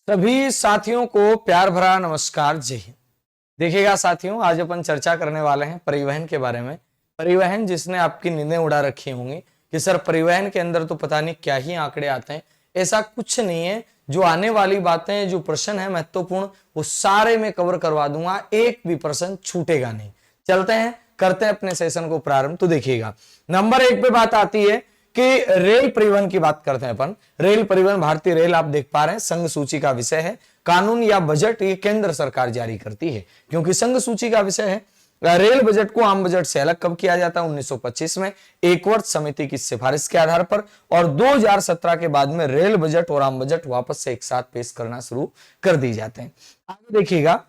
सभी साथियों को प्यार भरा नमस्कार, जय हिंद। देखिएगा साथियों, आज अपन चर्चा करने वाले हैं परिवहन के बारे में। परिवहन जिसने आपकी नींदें उड़ा रखी होंगी कि सर परिवहन के अंदर तो पता नहीं क्या ही आंकड़े आते हैं। ऐसा कुछ नहीं है। जो आने वाली बातें, जो प्रश्न है महत्वपूर्ण, वो सारे मैं कवर करवा दूंगा, एक भी प्रश्न छूटेगा नहीं। चलते हैं, करते हैं अपने सेशन को प्रारंभ। तो देखिएगा, नंबर 1 पे बात आती है कि रेल परिवहन की बात करते हैं अपन। रेल परिवहन, भारतीय रेल आप देख पा रहे हैं, संघ सूची का विषय है। कानून या बजट ये केंद्र सरकार जारी करती है, क्योंकि संघ सूची का विषय है। रेल बजट को आम बजट से अलग कब किया जाता है? 1925 में, एक वर्ष समिति की सिफारिश के आधार पर, और 2017 के बाद में रेल बजट और आम बजट वापस से एक साथ पेश करना शुरू कर दी जाते हैं। आगे देखिएगा,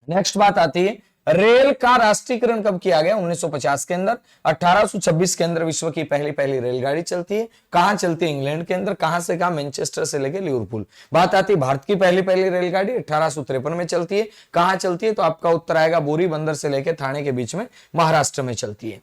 नेक्स्ट बात आती है रेल का राष्ट्रीयकरण कब किया गया? 1950 के अंदर। 1826 के अंदर विश्व की पहली रेलगाड़ी चलती है। कहां चलती है? इंग्लैंड के अंदर। कहां से कहां? मैनचेस्टर से लेकर लिवरपूल। बात आती है भारत की पहली रेलगाड़ी 1853 में चलती है। कहां चलती है? तो आपका उत्तर आएगा बोरी बंदर से लेकर थाने के बीच में, महाराष्ट्र में चलती है।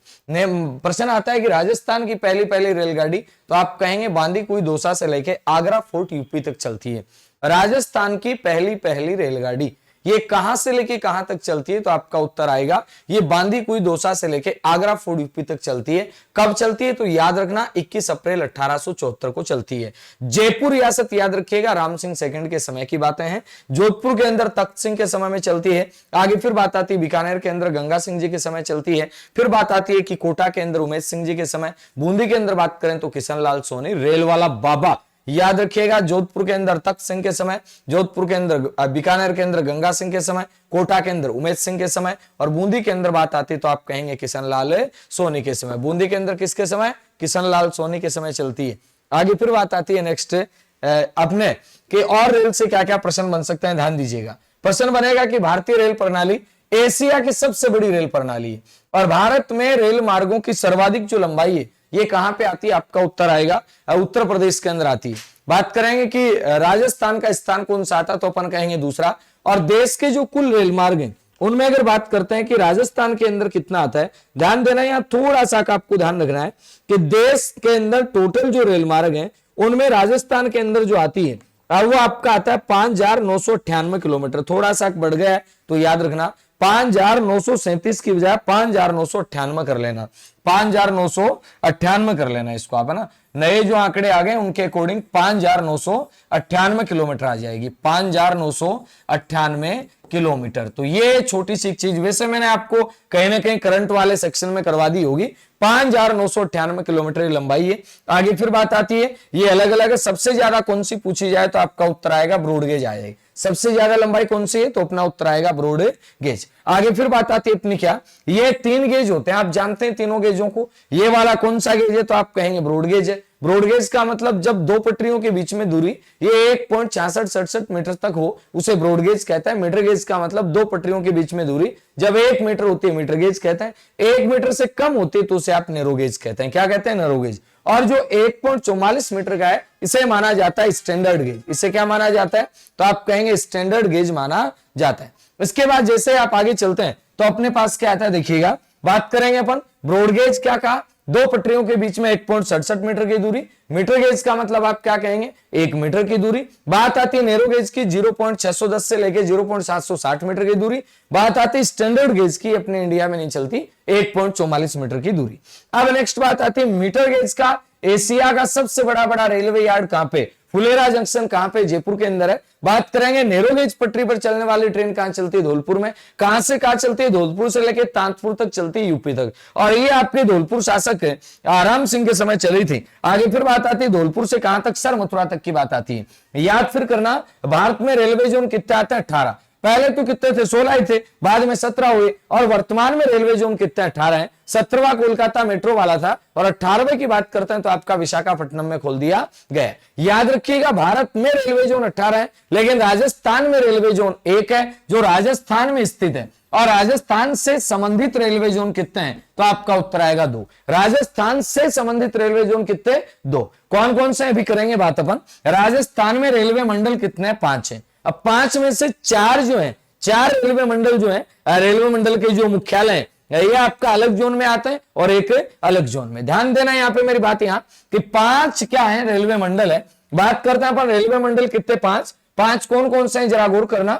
प्रश्न आता है कि राजस्थान की पहली रेलगाड़ी, तो आप कहेंगे बांदी कुई दौसा से लेकर आगरा फोर्ट यूपी तक चलती है। राजस्थान की पहली रेलगाड़ी ये कहां से लेके कहां तक चलती है? तो आपका उत्तर आएगा ये बांदी कुई दौसा से लेके आगरा फोर्ट यूपी तक चलती है। कब चलती है? तो याद रखना 21 अप्रैल 1874 को चलती है। जयपुर रियासत याद रखिएगा, राम सिंह सेकंड के समय की बातें हैं। जोधपुर के अंदर तख्त सिंह के समय में चलती है। आगे फिर बात आती है बीकानेर के अंदर गंगा सिंह जी के समय चलती है। फिर बात आती है कि कोटा के अंदर उमेश सिंह जी के समय। बूंदी के अंदर बात करें तो किशन लाल सोनी, रेल वाला बाबा याद रखिएगा। जोधपुर के अंदर तख्त सिंह के समय, जोधपुर के अंदर, बीकानेर के अंदर गंगा सिंह के समय, कोटा के अंदर उमेश सिंह के समय, और बूंदी के अंदर बात आती तो आप कहेंगे किशन लाल सोनी के समय। बूंदी के अंदर किसके समय? किशन लाल सोनी के समय चलती है। आगे फिर बात आती है नेक्स्ट अपने कि और रेल से क्या क्या प्रश्न बन सकते हैं, ध्यान दीजिएगा। प्रश्न बनेगा कि भारतीय रेल प्रणाली एशिया की सबसे बड़ी रेल प्रणाली है, और भारत में रेल मार्गों की सर्वाधिक जो लंबाई है ये कहां पे आती है? आपका उत्तर आएगा उत्तर प्रदेश के अंदर आती है। बात करेंगे कि राजस्थान का स्थान कौन सा आता, तो अपन कहेंगे दूसरा। और देश के जो कुल रेल मार्ग हैं उनमें अगर बात करते हैं कि राजस्थान के अंदर कितना आता है, ध्यान देना, यहां थोड़ा सा आपको ध्यान रखना है कि देश के अंदर टोटल जो रेल मार्ग है उनमें राजस्थान के अंदर जो आती है वो आपका आता है 5998 किलोमीटर। थोड़ा सा बढ़ गया है तो याद रखना 5937 की बजाय 5998 कर लेना, 5998 कर लेना इसको आप, है ना। नए जो आंकड़े आ गए उनके अकॉर्डिंग 5998 किलोमीटर आ जाएगी, 5998 किलोमीटर। तो ये छोटी सी चीज वैसे मैंने आपको कहीं ना कहीं करंट वाले सेक्शन में करवा दी होगी। 5998 किलोमीटर लंबाई है। आगे फिर बात आती है ये अलग अलग है। सबसे ज्यादा कौन सी पूछी जाए तो आपका उत्तर आएगा ब्रॉडगेज आएगी। सबसे ज्यादा लंबाई कौन सी है? तो अपना उत्तर आएगा ब्रॉड गेज। आगे फिर बात आती है अपनी क्या, ये 3 गेज होते हैं, आप जानते हैं तीनों गेजों को। ये वाला कौन सा गेज है? तो आप कहेंगे ब्रॉड गेज है। ब्रॉड गेज का मतलब जब दो पटरियों के बीच में दूरी ये 1.6667 मीटर तक हो उसे ब्रॉड गेज कहता है। मीटर गेज का मतलब दो पटरियों के बीच में दूरी जब 1 मीटर होती है मीटर गेज कहता है। 1 मीटर से कम होती है तो उसे आप नैरो गेज कहते हैं। क्या कहते हैं? Narrow gauge. और जो 1.44 मीटर का है इसे माना जाता है स्टैंडर्ड गेज। इसे क्या माना जाता है? तो आप कहेंगे स्टैंडर्ड गेज माना जाता है। इसके बाद जैसे आप आगे चलते हैं तो अपने पास क्या आता है, देखिएगा। बात करेंगे अपन ब्रॉड गेज, क्या कहा? दो पटरियों के बीच में 1.67 मीटर की दूरी। मीटर गेज का मतलब आप क्या कहेंगे? 1 मीटर की दूरी। बात आती है नैरो गेज की, 0.610 से लेके 0.760 मीटर की दूरी। बात आती है स्टैंडर्ड गेज की, अपने इंडिया में नहीं चलती, 1.44 मीटर की दूरी। अब नेक्स्ट बात आती है मीटर गेज का। एशिया का सबसे बड़ा रेलवे यार्ड कहां पे? फुलेरा जंक्शन कहां पे? जयपुर के अंदर है। बात करेंगे नैरो गेज पटरी पर चलने वाली ट्रेन कहां चलती है? धौलपुर में। कहां से कहां चलती है? धौलपुर से लेकर तांतपुर तक चलती है, यूपी तक। और ये आपके धौलपुर शासक है राम सिंह के समय चली थी। आगे फिर बात आती है धौलपुर से कहां तक? सर मथुरा तक की बात आती है। याद फिर करना, भारत में रेलवे जोन कितने आते हैं? 18। पहले तो कितने थे? 16 ही थे, बाद में 17 हुए, और वर्तमान में रेलवे जोन कितने? 18 है। 17वां कोलकाता मेट्रो वाला था, और 18वें की बात करते हैं तो आपका विशाखापट्टनम में खोल दिया गया। याद रखिएगा भारत में रेलवे जोन 18 है, लेकिन राजस्थान में रेलवे जोन 1 है जो राजस्थान में स्थित है। और राजस्थान से संबंधित रेलवे जोन कितने हैं? तो आपका उत्तर आएगा 2। राजस्थान से संबंधित रेलवे जोन कितने? 2। कौन कौन से अभी करेंगे बात अपन। राजस्थान में रेलवे मंडल कितने? 5 है। अब 5 में से 4 जो है, 4 रेलवे मंडल जो है, रेलवे मंडल के जो मुख्यालय ये आपका अलग जोन में आते हैं और एक अलग जोन में। ध्यान देना यहां पे मेरी बात, यहां कि 5 क्या है? रेलवे मंडल है। बात करते हैं अपन रेलवे मंडल कितने? 5। पांच कौन कौन से हैं जरा गौर करना,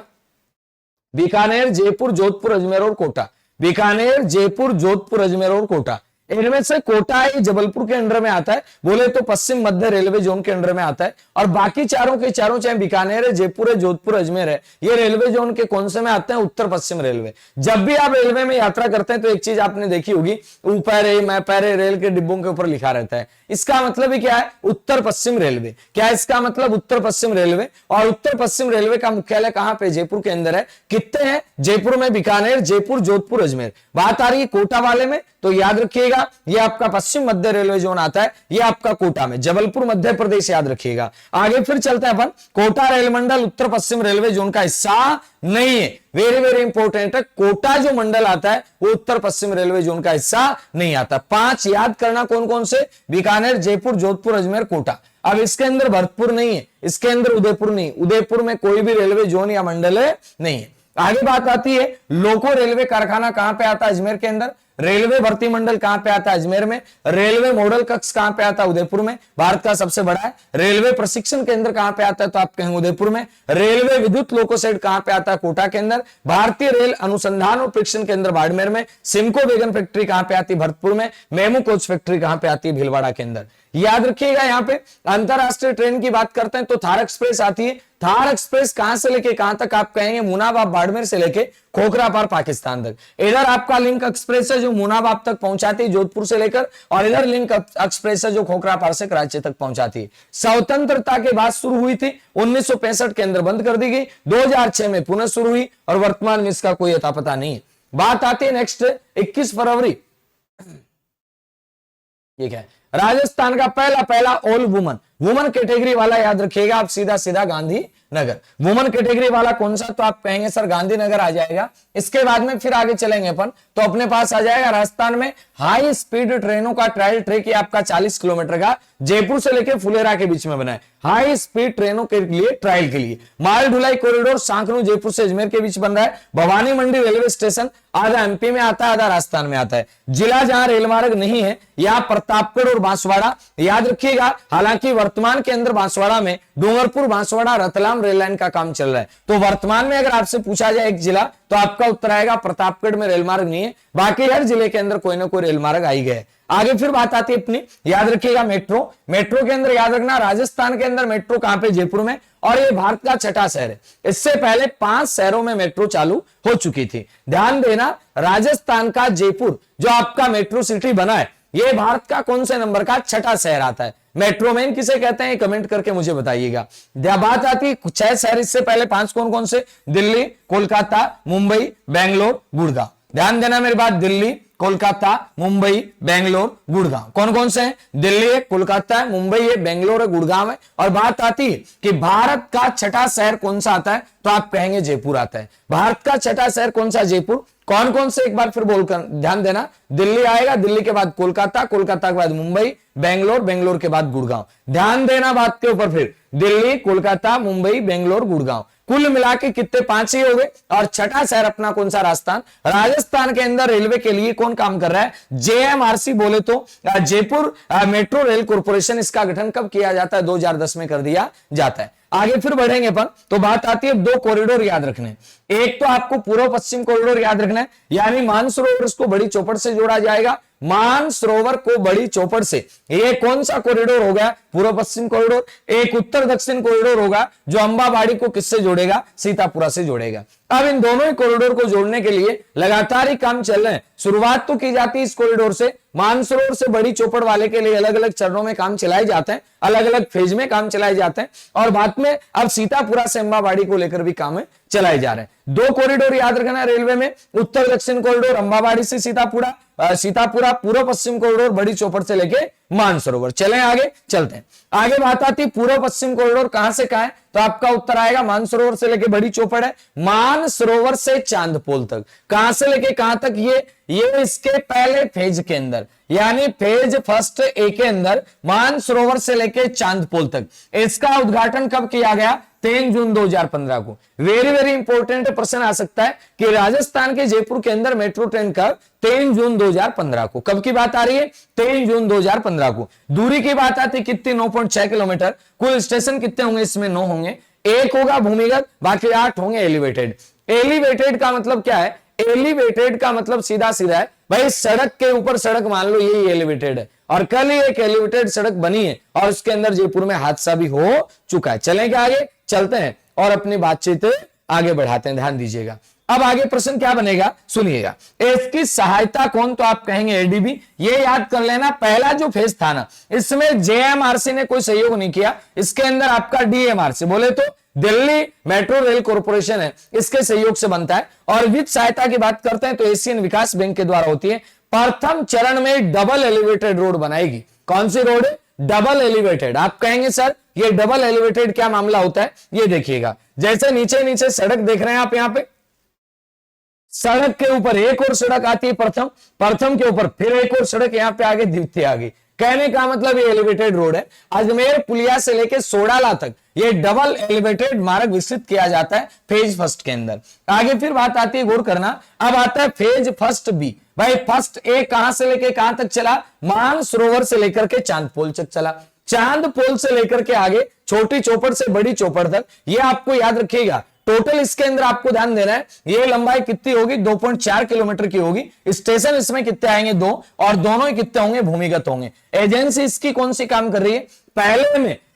बीकानेर, जयपुर, जोधपुर, अजमेर और कोटा। बीकानेर, जयपुर, जोधपुर, अजमेर और कोटा। इनमें से कोटा है जबलपुर के अंडर में आता है, बोले तो पश्चिम मध्य रेलवे जोन के अंडर में आता है। और बाकी चारों के चारों, चाहे बीकानेर है, जयपुर है, जोधपुर, अजमेर है, ये रेलवे जोन के कौन से में आते हैं, उत्तर पश्चिम रेलवे। जब भी आप रेलवे में यात्रा करते हैं तो एक चीज आपने देखी होगी, ऊपर है मैं पैरे रेल के डिब्बों के ऊपर लिखा रहता है, इसका मतलब ही क्या है, उत्तर पश्चिम रेलवे। क्या इसका मतलब, उत्तर पश्चिम रेलवे। और उत्तर पश्चिम रेलवे का मुख्यालय कहां पे, जयपुर के अंदर है। कितने हैं, जयपुर में बीकानेर, जयपुर, जोधपुर, अजमेर। बात आ रही है कोटा वाले में, तो याद रखिएगा ये आपका पश्चिम मध्य रेलवे जोन आता है, ये आपका कोटा में, जबलपुर मध्य प्रदेश, याद रखिएगा। आगे फिर चलते हैं अपन, कोटा रेल मंडल उत्तर पश्चिम रेलवे जोन का हिस्सा नहीं है, वेरी वेरी इंपॉर्टेंट है। कोटा जो मंडल आता है वो उत्तर पश्चिम रेलवे जोन का हिस्सा नहीं आता। पांच याद करना कौन कौन से, बीकानेर, जयपुर, जोधपुर, अजमेर, कोटा। अब इसके अंदर भरतपुर नहीं है, इसके अंदर उदयपुर नहीं, उदयपुर में कोई भी रेलवे जोन या मंडल नहीं है। आगे बात आती है, लोको रेलवे कारखाना कहां पे आता है, अजमेर के अंदर। रेलवे भर्ती मंडल कहां पे आता है, अजमेर में। रेलवे मॉडल कक्ष कहां पे आता है, उदयपुर में, भारत का सबसे बड़ा है। रेलवे प्रशिक्षण केंद्र कहां पे आता है, तो आप कहेंगे उदयपुर में। रेलवे विद्युत लोको शेड कहां पे आता है, कोटा के अंदर। भारतीय रेल अनुसंधान और परीक्षण केंद्र बाड़मेर में। सिमको वैगन फैक्ट्री कहां पे आती है, भरतपुर में। मेमू कोच फैक्ट्री कहां पे आती है, भीलवाड़ा के अंदर। याद रखिएगा, यहां पे अंतरराष्ट्रीय ट्रेन की बात करते हैं तो थार एक्सप्रेस आती है। थार एक्सप्रेस कहां से लेके कहां तक, आप कहेंगे मुनाबाब बाड़मेर से लेके खोखरापार पाकिस्तान तक। इधर आपका लिंक एक्सप्रेस है जो मुनाबाब तक पहुंचाती है जोधपुर से लेकर, और इधर लिंक एक्सप्रेस है जो खोखरापार से कराची तक पहुंचाती है। स्वतंत्रता के बाद शुरू हुई थी, 1965 के अंदर बंद कर दी गई, 2006 में पुनः शुरू हुई, और वर्तमान में इसका कोई अता पता नहीं है। बात आती है नेक्स्ट 21 फरवरी, ये क्या है, राजस्थान का पहला ऑल वुमन कैटेगरी वाला, याद रखिएगा आप, सीधा सीधा गांधी नगर। वुमन कैटेगरी वाला कौन सा, तो आप कहेंगे सर गांधीनगर आ जाएगा। इसके बाद में फिर आगे चलेंगे अपन, तो अपने पास आ जाएगा राजस्थान में हाई स्पीड ट्रेनों का ट्रायल ट्रैक, आपका 40 किलोमीटर का, जयपुर से लेकर फुलेरा के बीच में बना है। हाई स्पीड ट्रेनों के लिए ट्रायल के लिए माल ढुलाई कॉरिडोर सांकनू जयपुर से अजमेर के बीच बन रहा है। भवानी मंडी रेलवे स्टेशन आधा एमपी में आता है, आधा राजस्थान में आता है। जिला जहां रेल मार्ग नहीं है यहां प्रतापगढ़ और बांसवाड़ा, याद रखिएगा। हालांकि वर्तमान के अंदर बांसवाड़ा में डूंगरपुर, बांसवाड़ा, रतलाम रेल लाइन का काम चल रहा है। तो वर्तमान में अगर आपसे पूछा जाए एक जिला, तो आपका उत्तर आएगा प्रतापगढ़ में रेल मार्ग नहीं है, बाकी हर जिले के अंदर कोई ना कोई रेल मार्ग आई गए। आगे फिर बात आती है अपनी, याद रखिएगा मेट्रो के अंदर याद रखना, राजस्थान के अंदर मेट्रो कहां पे, जयपुर में, और ये भारत का छठा शहर है। इससे पहले 5 शहरों में मेट्रो चालू हो चुकी थी। ध्यान देना, राजस्थान का जयपुर जो आपका मेट्रो सिटी बना है, ये भारत का कौन से नंबर का, छठा शहर आता है। मेट्रोमैन किसे कहते हैं, कमेंट करके मुझे बताइएगा। बात आती है 6 शहर, इससे पहले 5 कौन कौन से, दिल्ली, कोलकाता, मुंबई, बेंगलोर, गुड़गांव। ध्यान देना मेरी बात, दिल्ली, कोलकाता, मुंबई, बेंगलोर, गुड़गांव। कौन कौन से हैं, दिल्ली है, कोलकाता है, मुंबई है, बेंगलोर है, गुड़गांव है। और बात आती है कि भारत का छठा शहर कौन सा आता है, तो आप कहेंगे जयपुर आता है। भारत का छठा शहर कौन सा, जयपुर। कौन कौन से, एक बार फिर बोलकर ध्यान देना, दिल्ली आएगा, दिल्ली के बाद कोलकाता, कोलकाता के बाद मुंबई, बेंगलोर, बेंगलोर के बाद गुड़गांव। ध्यान देना बात के ऊपर, फिर दिल्ली, कोलकाता, मुंबई, बेंगलोर, गुड़गांव, कुल मिला के कितने, 5 ही हो गए। और छठा शहर अपना कौन सा, राजस्थान। राजस्थान के अंदर रेलवे के लिए कौन काम कर रहा है, जेएमआरसी बोले तो जयपुर मेट्रो रेल कॉर्पोरेशन। इसका गठन कब किया जाता है, 2010 में कर दिया जाता है। आगे फिर बढ़ेंगे अपन, तो बात आती है 2 कॉरिडोर याद रखने। एक तो आपको पूर्व पश्चिम कॉरिडोर याद रखना है, यानी मानसरोवर इसको बड़ी चौपड़ से जोड़ा जाएगा, मानसरोवर को बड़ी चौपड़ से। ये कौन सा कॉरिडोर हो गया, पूर्व पश्चिम कॉरिडोर। एक उत्तर दक्षिण कॉरिडोर होगा जो अंबाबाड़ी को किससे जोड़ेगा, सीतापुरा से जोड़ेगा। अब इन दोनों ही कॉरिडोर को जोड़ने के लिए लगातार ही काम चल रहे हैं। शुरुआत तो की जाती है इस कॉरिडोर से, मानसरोवर से बड़ी चौपड़ वाले के लिए अलग अलग चरणों में काम चलाए जाते हैं, अलग अलग फेज में काम चलाए जाते हैं, और बाद में अब सीतापुरा से अंबाबाड़ी को लेकर भी काम चलाए जा रहे हैं। 2 कॉरिडोर याद रखना रेलवे में, उत्तर दक्षिण कॉरिडोर अंबाबाड़ी से सीतापुरा, सीतापुरा पूर्व पश्चिम कॉरिडोर बड़ी चौपड़ से लेके मानसरोवर। चलें आगे चलते हैं। आगे बात आती पूर्व पश्चिम कॉरिडोर कहां से कहां है, तो आपका उत्तर आएगा मानसरोवर से लेके बड़ी चौपड़ है, मानसरोवर से चांदपोल तक। कहां से लेके कहां तक, ये इसके पहले फेज के अंदर, यानी फेज फर्स्ट ए के अंदर मानसरोवर से लेके चांदपोल तक। इसका उद्घाटन कब किया गया, 3 जून 2015 को। वेरी वेरी इंपॉर्टेंट प्रश्न आ सकता है कि राजस्थान के जयपुर के अंदर मेट्रो ट्रेन कब, 3 जून 2015 को। कब की बात आ रही है, 3 जून 2015 को। दूरी की बात आती कितनी, 9.6 किलोमीटर। कुल स्टेशन कितने होंगे इसमें, 9 होंगे। एक होगा भूमिगत, बाकी 8 होंगे एलिवेटेड। एलिवेटेड का मतलब क्या है? एलिवेटेड का मतलब सीधा सीधा है भाई, सड़क के ऊपर सड़क मान लो यही एलिवेटेड है, और कल ही एक एलिवेटेड सड़क बनी है और उसके अंदर जयपुर में हादसा भी हो चुका है। चलें क्या आगे? चलते हैं और अपनी बातचीत आगे बढ़ाते हैं, ध्यान दीजिएगा। अब आगे प्रश्न क्या बनेगा सुनिएगा। इसकी सहायता कौन? तो आप कहेंगे एडीबी। ये याद कर लेना, पहला जो फेज था ना, इसमें जेएमआरसी ने कोई सहयोग नहीं किया, इसके अंदर आपका डीएमआरसी बोले तो दिल्ली मेट्रो रेल कॉर्पोरेशन है, इसके सहयोग से बनता है। और वित्त सहायता की बात करते हैं तो एशियन विकास बैंक के द्वारा होती है। प्रथम चरण में डबल एलिवेटेड रोड बनाएगी। कौन सी रोड? Double elevated. आप कहेंगे सर ये डबल एलिवेटेड क्या मामला होता है? ये देखिएगा, जैसे नीचे नीचे सड़क देख रहे हैं आप, यहां पे सड़क के ऊपर एक और सड़क आती है प्रथम, प्रथम के ऊपर फिर एक और सड़क, यहां पे आगे द्वितीय आगे। कहने का मतलब ये एलिवेटेड रोड है। अजमेर पुलिया से लेकर सोडाला तक ये डबल एलिवेटेड मार्ग विकसित किया जाता है फेज फर्स्ट के अंदर। आगे फिर बात आती है, गौर करना, अब आता है फेज फर्स्ट बी। भाई फर्स्ट ए कहां से लेकर कहां तक चला? मानसरोवर से लेकर के चांदपोल तक चला। चांदपोल से लेकर के आगे छोटी चौपड़ से बड़ी चौपड़ तक, ये आपको याद रखिएगा। टोटल इसके अंदर आपको ध्यान देना है, ये लंबाई कितनी होगी? 2.4 किलोमीटर की होगी। स्टेशन इसमें कितने आएंगे? 2, और दोनों ही कितने होंगे? भूमिगत होंगे। एजेंसी इसकी कौन सी काम कर रही है?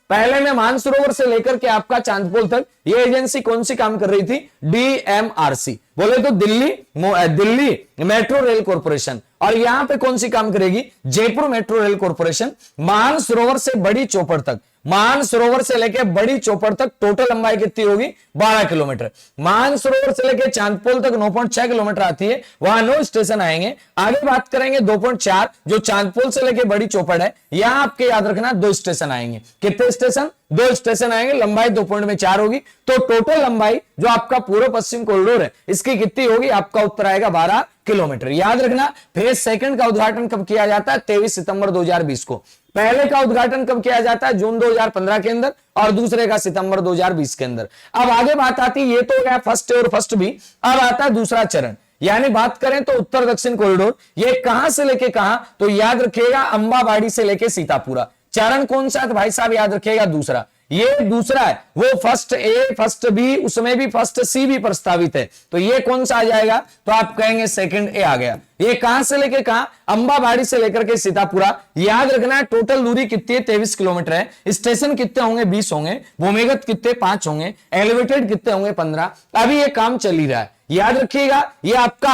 पहले में मानसरोवर से लेकर के आपका चांदपोल तक ये एजेंसी कौन सी काम कर रही थी? डीएमआरसी बोले तो दिल्ली मेट्रो रेल कॉर्पोरेशन। और यहां पे कौन सी काम करेगी? Jaipur metro rail corporation. Mansarovar से बड़ी चौपड़ तक, मानसरोवर से लेकर बड़ी चौपड़ तक टोटल लंबाई कितनी होगी? 12 किलोमीटर। मानसरोवर से लेकर चांदपोल तक 9.6 किलोमीटर आती है, वहां 9 स्टेशन आएंगे। आगे बात करेंगे 2.4 जो चांदपोल से लेकर बड़ी चौपड़ है, यहां आपके याद रखना 2 स्टेशन आएंगे। कितने स्टेशन? 2 स्टेशन आएंगे। लंबाई 2.4 होगी। तो टोटल लंबाई जो आपका पूर्व पश्चिम कॉरिडोर है इसकी कितनी होगी? आपका उत्तर आएगा 12 किलोमीटर। याद रखना फेज सेकंड का उद्घाटन कब किया जाता है? 23 सितंबर 2020 को। पहले का उद्घाटन कब किया जाता है? जून 2015 के अंदर, और दूसरे का सितंबर 2020 के अंदर। अब आगे बात आती है, ये तो हो गया फर्स्ट ए और फर्स्ट बी। अब आता है दूसरा चरण, यानी बात करें तो उत्तर दक्षिण कॉरिडोर। ये कहां से लेके कहां? तो याद रखिएगा अंबाबाड़ी से लेके सीतापुरा। चरण कौन सा है भाई साहब? याद रखिएगा दूसरा। ये दूसरा है, वो फर्स्ट ए फर्स्ट बी, उसमें भी फर्स्ट सी भी प्रस्तावित है। तो ये कौन सा आ जाएगा? तो आप कहेंगे सेकंड ए आ गया। ये कहां से लेके कहां? अंबाबाड़ी से लेकर के सीतापुरा। याद रखना है टोटल दूरी कितनी है? 23 किलोमीटर है। स्टेशन कितने होंगे? 20 होंगे। भूमिगत कितने? 5 होंगे। एलिवेटेड कितने होंगे? 15। अभी ये काम चल ही रहा है। याद रखिएगा ये आपका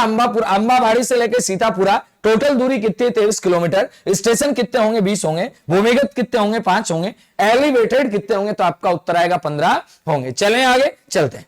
अंबाबाड़ी से लेकर सीतापुरा टोटल दूरी कितनी है? 23 किलोमीटर। स्टेशन कितने होंगे? 20 होंगे। भूमिगत कितने होंगे? 5 होंगे। एलिवेटेड कितने होंगे? तो आपका उत्तर आएगा 15 होंगे। चलें आगे, चलते हैं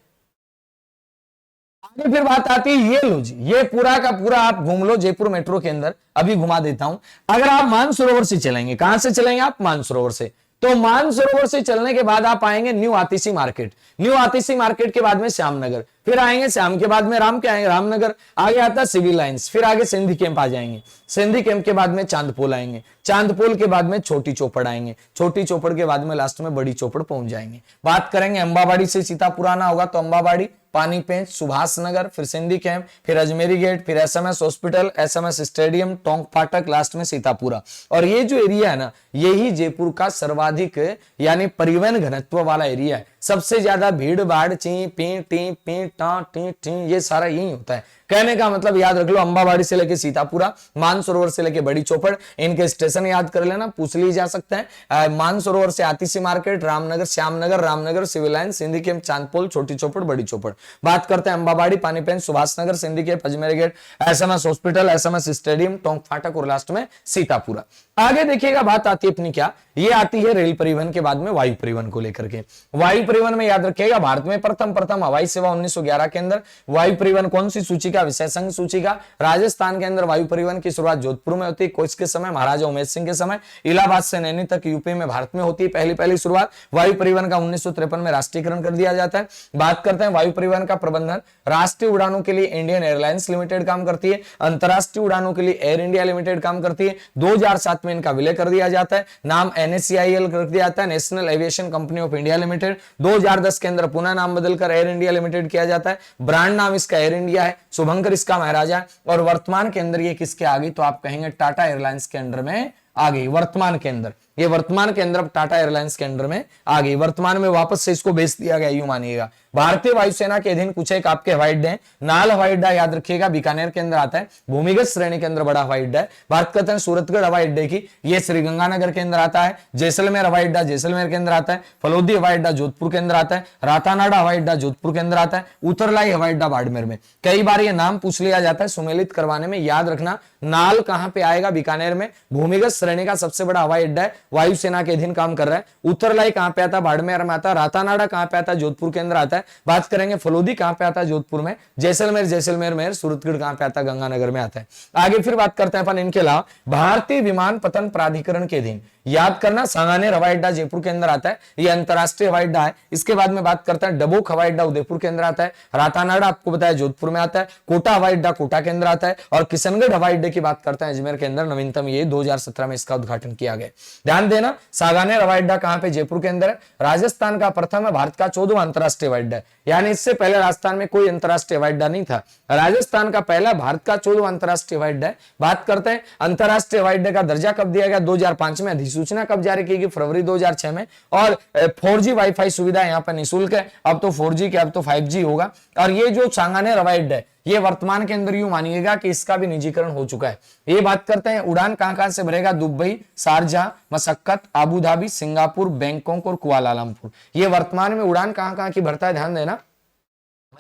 आगे। फिर बात आती है, ये लो जी, ये पूरा का पूरा आप घूम लो जयपुर मेट्रो के अंदर। अभी घुमा देता हूं। अगर आप मानसरोवर से चलेंगे, कहां से चलेंगे आप? मानसरोवर से। तो मानसरोवर से चलने के बाद आप आएंगे न्यू आतिशी मार्केट। न्यू आतिशी मार्केट के बाद में श्यामनगर, फिर आएंगे श्याम के बाद में रामनगर, आगे आता है सिविल लाइंस, फिर आगे सिंधी कैंप आ जाएंगे। सिंधी कैंप के बाद में चांदपोल आएंगे। चांदपोल के बाद में छोटी चौपड़ आएंगे। छोटी चौपड़ के बाद में लास्ट में बड़ी चौपड़ पहुंच जाएंगे। बात करेंगे अंबाबाड़ी से सीतापुर आना होगा तो अंबाबाड़ी, पानीपेंच, सुभाष नगर, फिर सिंधी कैंप, फिर अजमेरी गेट, फिर SMS hospital, SMS stadium, Tonk फाटक, लास्ट में सीतापुरा। और ये जो एरिया है ना, यही जयपुर का सर्वाधिक यानी परिवहन घनत्व वाला एरिया है। सबसे ज्यादा भीड़ भाड़ ची पी टी पी टा टी टी ये सारा यही होता है। कहने का मतलब याद रख लो अंबाबाड़ी से लेके सीतापुरा, मानसरोवर से लेके बड़ी चौपड़, इनके स्टेशन याद कर लेना, पूछ ली जा सकते हैं। मानसरोवर से Atishi market, Ramnagar, Shyamnagar, Ramnagar, civil line, Sindhi camp, Chandpol, Choti Chaupar, Badi Chaupar. बात करते हैं Ambabari, Panipech, Subhash Nagar, Sindhi camp, Ajmer gate, SMS hospital, SMS stadium, Tonk Phatak और लास्ट में सीतापुरा। आगे देखिएगा बात आती है अपनी क्या, ये आती है रेल परिवहन के बाद में वायु परिवहन को लेकर के। वायु परिवहन में याद रखिएगा भारत में प्रथम हवाई सेवा 1911 के अंदर। वायु परिवहन कौन सी सूची का? विषय संघ सूची का। राजस्थान के अंदर वायु परिवहन की शुरुआत जोधपुर में होती है, कोच के समय, महाराजा उमेश सिंह के समय। इलाहाबाद से नैनी तक यूपी में भारत में होती है पहली शुरुआत। वायु परिवहन का 1953 में राष्ट्रीयकरण कर दिया जाता है। बात करते हैं वायु परिवहन का प्रबंधन राष्ट्रीय उड़ानों के लिए इंडियन एयरलाइंस लिमिटेड काम करती है, अंतरराष्ट्रीय उड़ानों के लिए एयर इंडिया लिमिटेड काम करती है। 2007 में इनका विलय कर दिया जाता है, नाम NACIL कर दिया जाता है, national aviation company of India limited. 2010 के अंदर पुनः नाम बदलकर एयर इंडिया लिमिटेड किया जाता है। ब्रांड नाम इसका एयर इंडिया है, शुभंकर इसका महाराजा है। और वर्तमान के अंदर ये किसके आ गई? तो आप कहेंगे टाटा एयरलाइंस के अंडर में आ गई वर्तमान के अंदर। ये वर्तमान के अंदर टाटा एयरलाइंस के अंडर में आ गई, वर्तमान में वापस से इसको बेच दिया गया, यूं मानिएगा। भारतीय वायुसेना के अधीन कुछ एक आपके हवाई अड्डे हैं। नाल हवाई अड्डा याद रखिएगा, बीकानेर के अंदर आता है, भूमिगत श्रेणी के अंदर बड़ा हवाई अड्डा है। बात करते हैं सूरतगढ़ हवाई अड्डे की, ये श्रीगंगानगर के अंदर आता है। जैसलमेर हवाई अड्डा जैसलमेर के अंदर आता है। फलोदी हवाई अड्डा जोधपुर के अंदर आता है। रातानाडा हवाई अड्डा जोधपुर के अंदर आता है। उत्तरलाई हवाई अड्डा बाड़मेर में। कई बार ये नाम पूछ लिया जाता है, सुमेलित करवाने में याद रखना। नाल कहां पे आएगा? बीकानेर में, भूमिगत श्रेणी का सबसे बड़ा हवाई अड्डा है, वायुसेना के अधीन काम कर रहा है। उत्तरलाई कहां पे आता है? बाड़मेर में आता है। रातानाडा कहां पे आता है? जोधपुर के अंदर आता है। बात करेंगे फलोदी कहां पे आता है? जोधपुर में। जैसलमेर में। सूरतगढ़ कहां पे आता है? गंगानगर में आता है। आगे फिर बात करते हैं अपन इनके अलावा भारतीय विमानपत्तन प्राधिकरण के अधीन, याद करना, सांगानेर हवाई अड्डा जयपुर के अंदर आता है, ये अंतरराष्ट्रीय हवाई अड्डा है। इसके बाद में बात करते हैं डबोक हवाई अड्डा उदयपुर के अंदर आता है। रातानाडा आपको बताया जोधपुर में आता है। कोटा हवाई अड्डा कोटा के अंदर आता है। और किशनगढ़ हवाई अड्डे की बात करते हैं अजमेर के अंदर, नवीनतम ये 2017 में इसका उद्घाटन किया गया। ध्यान देना, सांगानेर हवाई अड्डा कहां पे? जयपुर के अंदर है। राजस्थान का प्रथम है, भारत का 14वां अंतरराष्ट्रीय हवाई अड्डा है, यानी इससे पहले राजस्थान में कोई अंतरराष्ट्रीय हवाई अड्डा नहीं था। राजस्थान का पहला, भारत का 14वां अंतरराष्ट्रीय हवाई अड्डा है। बात करते हैं अंतरराष्ट्रीय हवाई अड्डे का दर्जा कब दिया गया? 2005 में। अधिसूचना कब जारी की गई? फरवरी 2006 में। और 4G वाईफाई सुविधा यहाँ पर निःशुल्क है, अब तो 4G के अब तो 5G होगा। और ये जो सांगानेर हवाई अड्डा है, ये वर्तमान के अंदर यूं मानिएगा कि इसका भी निजीकरण हो चुका है। ये बात करते हैं उड़ान कहां से भरेगा? Dubai, Sharjah, मस्कत, Abu Dhabi, Singapore, Bangkok और कुआलालंपुर। ये वर्तमान में उड़ान कहां की भरता है? ध्यान देना,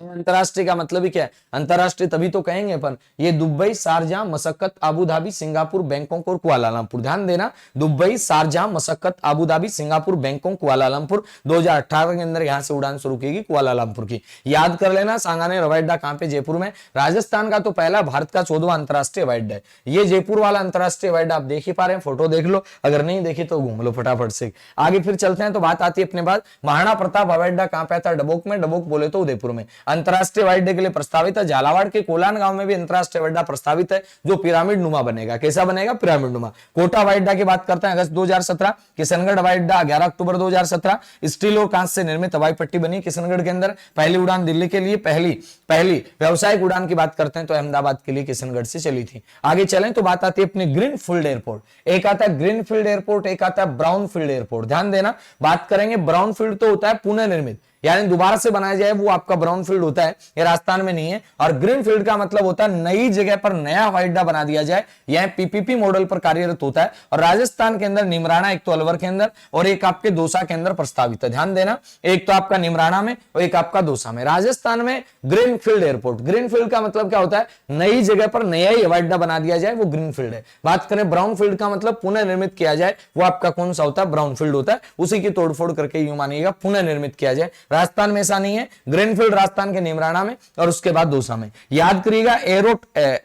अंतरराष्ट्रीय का मतलब ही क्या है? अंतरराष्ट्रीय तभी तो कहेंगे अपन। ये Dubai, Sharjah, मस्कत, Abu Dhabi, Singapore, Bangkok और कुआलालंपुर। ध्यान देना, Dubai, Sharjah, मस्कत, Abu Dhabi, Singapore, Bangkok, Kuala Lumpur. 2018 के अंदर यहां से उड़ान शुरू की कुआलालंपुर की। याद कर लेना, सांगानेर हवाई अड्डा कहां पे? जयपुर में। राजस्थान का तो पहला, भारत का 14वां अंतरराष्ट्रीय हवाई अड्डा है। ये जयपुर वाला अंतरराष्ट्रीय हवाई अड्डा आप देख ही पा रहे हैं, फोटो देख लो, अगर नहीं देखी तो घूम लो फटाफट से। आगे फिर चलते हैं तो बात आती है अपने पास महाराणा प्रताप हवाई अड्डा कहां पे आता है? डबोक में। डबोक बोले तो उदयपुर में। अंतरराष्ट्रीय हवाई अड्डे के लिए प्रस्तावित है। झालावाड़ के कोलान गांव में भी अंतरराष्ट्रीय हवाई अड्डा प्रस्तावित है, जो पिरामिड नुमा बनेगा। कैसा बनेगा? पिरामिड नुमा। कोटा हवाई अड्डा की बात करते हैं, अगस्त 2017। किशनगढ़ हवाई अड्डा 11 अक्टूबर 2017। स्टील और कांच से निर्मित हवाई पट्टी बनी किशनगढ़ के अंदर। पहली उड़ान दिल्ली के लिए, पहली व्यावसायिक उड़ान की बात करते हैं तो अहमदाबाद के लिए किशनगढ़ से चली थी। आगे चलें तो बात आती है अपने ग्रीनफील्ड एयरपोर्ट। एक आता है ग्रीनफील्ड एयरपोर्ट, एक आता है ब्राउनफील्ड एयरपोर्ट। ध्यान देना, बात करेंगे ब्राउनफील्ड तो होता है पुनर्निर्मित, यानी दोबारा से बनाया जाए, वो आपका ब्राउनफील्ड होता है, ये राजस्थान में नहीं है। और ग्रीनफील्ड का मतलब होता है नई जगह पर नया हवाई अड्डा बना दिया जाए, यह पीपीपी मॉडल पर कार्यरत होता है। और राजस्थान के अंदर निमराना, एक तो अलवर के अंदर और एक आपके दौसा के अंदर प्रस्तावित है। ध्यान देना, एक तो आपका निमराना में और एक आपका दौसा में। राजस्थान में ग्रीनफील्ड एयरपोर्ट, ग्रीनफील्ड का मतलब क्या होता है? नई जगह पर नया ही हवाई अड्डा बना दिया जाए, वो ग्रीनफील्ड है। बात करें ब्राउनफील्ड का मतलब पुनर्निर्मित किया जाए, वो आपका कौन सा होता है? ब्राउनफील्ड होता है, उसी की तोड़फोड़ करके यूं मानिएगा पुनर्निर्मित किया जाए। राजस्थान में ऐसा नहीं है, ग्रीनफील्ड राजस्थान के निमराना में और उसके बाद दौसा में। याद करिएगा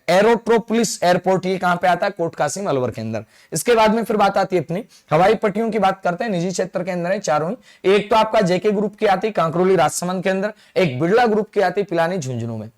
एरोट्रोपोलिस एयरपोर्ट, ये कहां पे आता है? कोट कासिम अलवर के अंदर। इसके बाद में फिर बात आती है अपनी हवाई पट्टियों की बात करते हैं, निजी क्षेत्र के अंदर है चारों ही। एक तो आपका जेके ग्रुप की आती कांकरोली राजसमंद के अंदर, एक बिरला ग्रुप की आती पिलानी झुंझुनू में।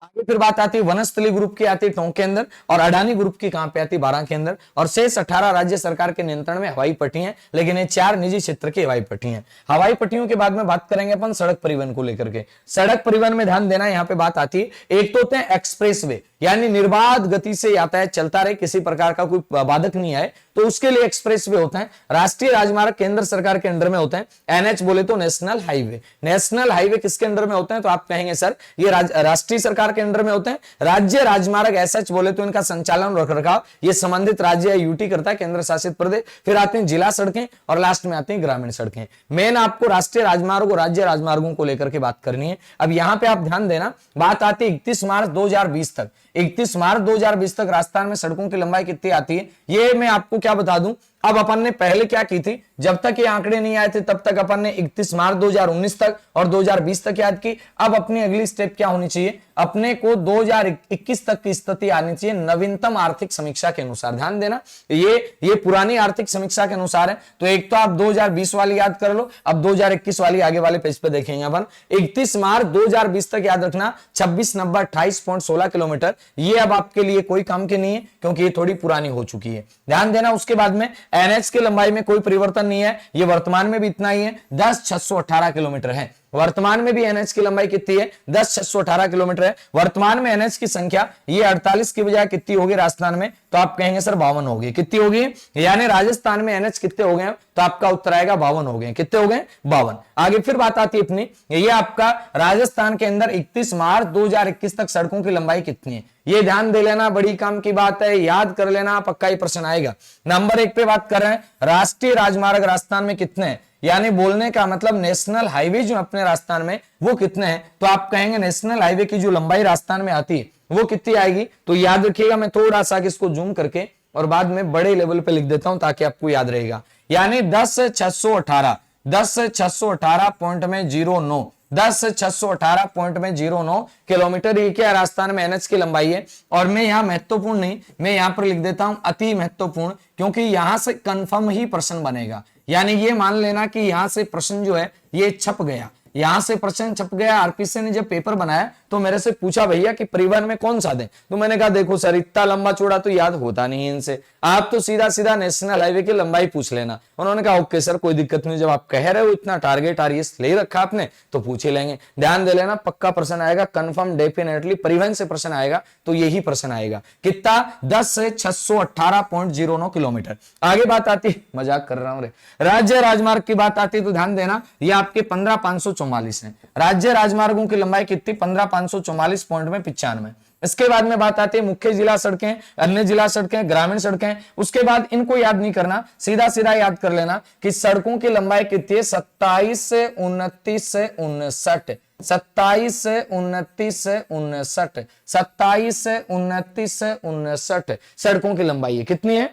आगे फिर बात आती है वनस्थली ग्रुप की आती टोंक के अंदर, और अडानी ग्रुप की कहां पे आती? 12 के अंदर। और शेष 18 राज्य सरकार के नियंत्रण में हवाई पट्टी हैं, लेकिन ये 4 निजी क्षेत्र की हवाई पट्टी हैं। हवाई पट्टियों के बाद में बात करेंगे अपन सड़क परिवहन को लेकर के। सड़क परिवहन में ध्यान देना, यहां पे बात आती है, एक तो होते हैं एक्सप्रेस वे, यानी निर्बाध गति से यातायात चलता रहे, किसी प्रकार का कोई बाधक नहीं आए, तो उसके लिए एक्सप्रेस वे होते हैं। राष्ट्रीय राजमार्ग केंद्र सरकार के अंडर में होते हैं। एनएच बोले तो नेशनल हाईवे। नेशनल हाईवे किसके अंडर में होते हैं? तो आप कहेंगे सर ये राष्ट्रीय सरकार के अंडर में होते हैं। राज्य राजमार्ग एसएच बोले तो इनका संचालन रखरखाव ये संबंधित राज्य या यूटी करता है, केंद्र शासित प्रदेश। फिर आते हैं जिला सड़कें और लास्ट में आती हैं ग्रामीण सड़कें। मेन आपको राष्ट्रीय राजमार्ग और राज्य राजमार्गों को लेकर के बात करनी है। अब यहां पे आप ध्यान देना, बात आती है 31 मार्च 2020 तक। 31 मार्च 2020 तक राजस्थान में सड़कों की लंबाई कितनी आती है, ये मैं आपको क्या बता दूं। अब अपन ने पहले क्या की थी, जब तक ये आंकड़े नहीं आए थे तब तक अपन ने 31 मार्च 2019 तक और 2020 तक याद की। अब अपनी अगली स्टेप क्या होनी चाहिए, अपने को 2021 तक की स्थिति आनी चाहिए नवीनतम आर्थिक समीक्षा के अनुसार। ध्यान देना, ये पुरानी आर्थिक समीक्षा के अनुसार है। तो एक तो आप 2020 वाली याद कर लो, अब 2021 वाली आगे वाले पेज पे देखेंगे अपन। 31 मार्च 2020 तक याद रखना 26 90 28.16 किलोमीटर। ये अब आपके लिए कोई काम की नहीं है, क्योंकि ये थोड़ी पुरानी हो चुकी है। ध्यान देना, उसके बाद में एनएच की लंबाई में कोई परिवर्तन नहीं है, ये वर्तमान में भी इतना ही है, 10,618 किलोमीटर है। वर्तमान में भी एनएच की लंबाई कितनी है, 10,618 किलोमीटर है। वर्तमान में एनएच की संख्या ये 48 की बजाय कितनी होगी राजस्थान में, तो आप कहेंगे सर 52 होगी। कितनी होगी, यानी राजस्थान में एनएच कितने हो गए, तो आपका उत्तर आएगा 52 हो गए। कितने हो गए, 52। आगे फिर बात आती है अपनी, ये आपका राजस्थान के अंदर 31 मार्च 2021 तक सड़कों की लंबाई कितनी है, ये ध्यान दे लेना, बड़ी काम की बात है, याद कर लेना, पक्का ही प्रश्न आएगा। नंबर 1 पे बात कर रहे हैं, राष्ट्रीय राजमार्ग राजस्थान में कितने हैं, यानी बोलने का मतलब नेशनल हाईवे जो अपने राजस्थान में वो कितने हैं, तो आप कहेंगे नेशनल हाईवे की जो लंबाई राजस्थान में आती है वो कितनी आएगी। तो याद रखिएगा, मैं थोड़ा सा इसको जूम करके और बाद में बड़े लेवल पे लिख देता हूं ताकि आपको याद रहेगा। यानी 10,618 10,618.09 10,618.09 किलोमीटर, ये क्या राजस्थान में एनएच की लंबाई है। और मैं यहां महत्वपूर्ण नहीं, मैं यहां पर लिख देता हूं अति महत्वपूर्ण, क्योंकि यहां से कंफर्म ही प्रश्न बनेगा। यानी ये मान लेना कि यहां से प्रश्न जो है ये छप गया, यहां से प्रश्न छप गया। आरपीसी ने जब पेपर बनाया तो मेरे से पूछा भैया कि परिवहन में कौन सा दें, तो मैंने कहा देखो सर इतना लंबा चौड़ा तो याद होता नहीं है इनसे, आप तो सीधा सीधा नेशनल हाईवे की लंबाई पूछ लेना। उन्होंने कहा ओके सर कोई दिक्कत नहीं, जब आप कह रहे हो इतना टारगेट आरएस ले रखा आपने तो पूछ ही लेंगे। ध्यान दे लेना, पक्का प्रश्न आएगा, कंफर्म डेफिनेटली परिवहन से प्रश्न आएगा तो यही प्रश्न आएगा। कितना, 10,618.09 किलोमीटर। आगे बात आती, मजाक कर रहा हूं रे, राज्य राजमार्ग की बात आती तो ध्यान देना, ये आपके 15,544 है। राज्य राजमार्गों की लंबाई कितनी, 15,544.95। इसके बाद में बात आती है मुख्य जिला सड़कें, अन्य जिला सड़कें, ग्रामीण सड़कें। उसके बाद इनको याद नहीं करना, सीधा सीधा याद कर लेना कि सड़कों की लंबाई कितनी है, 27 से 29 से 59, 27 से 29 से 59, 27 से 29 से 59 सड़कों की लंबाई है। कितनी है,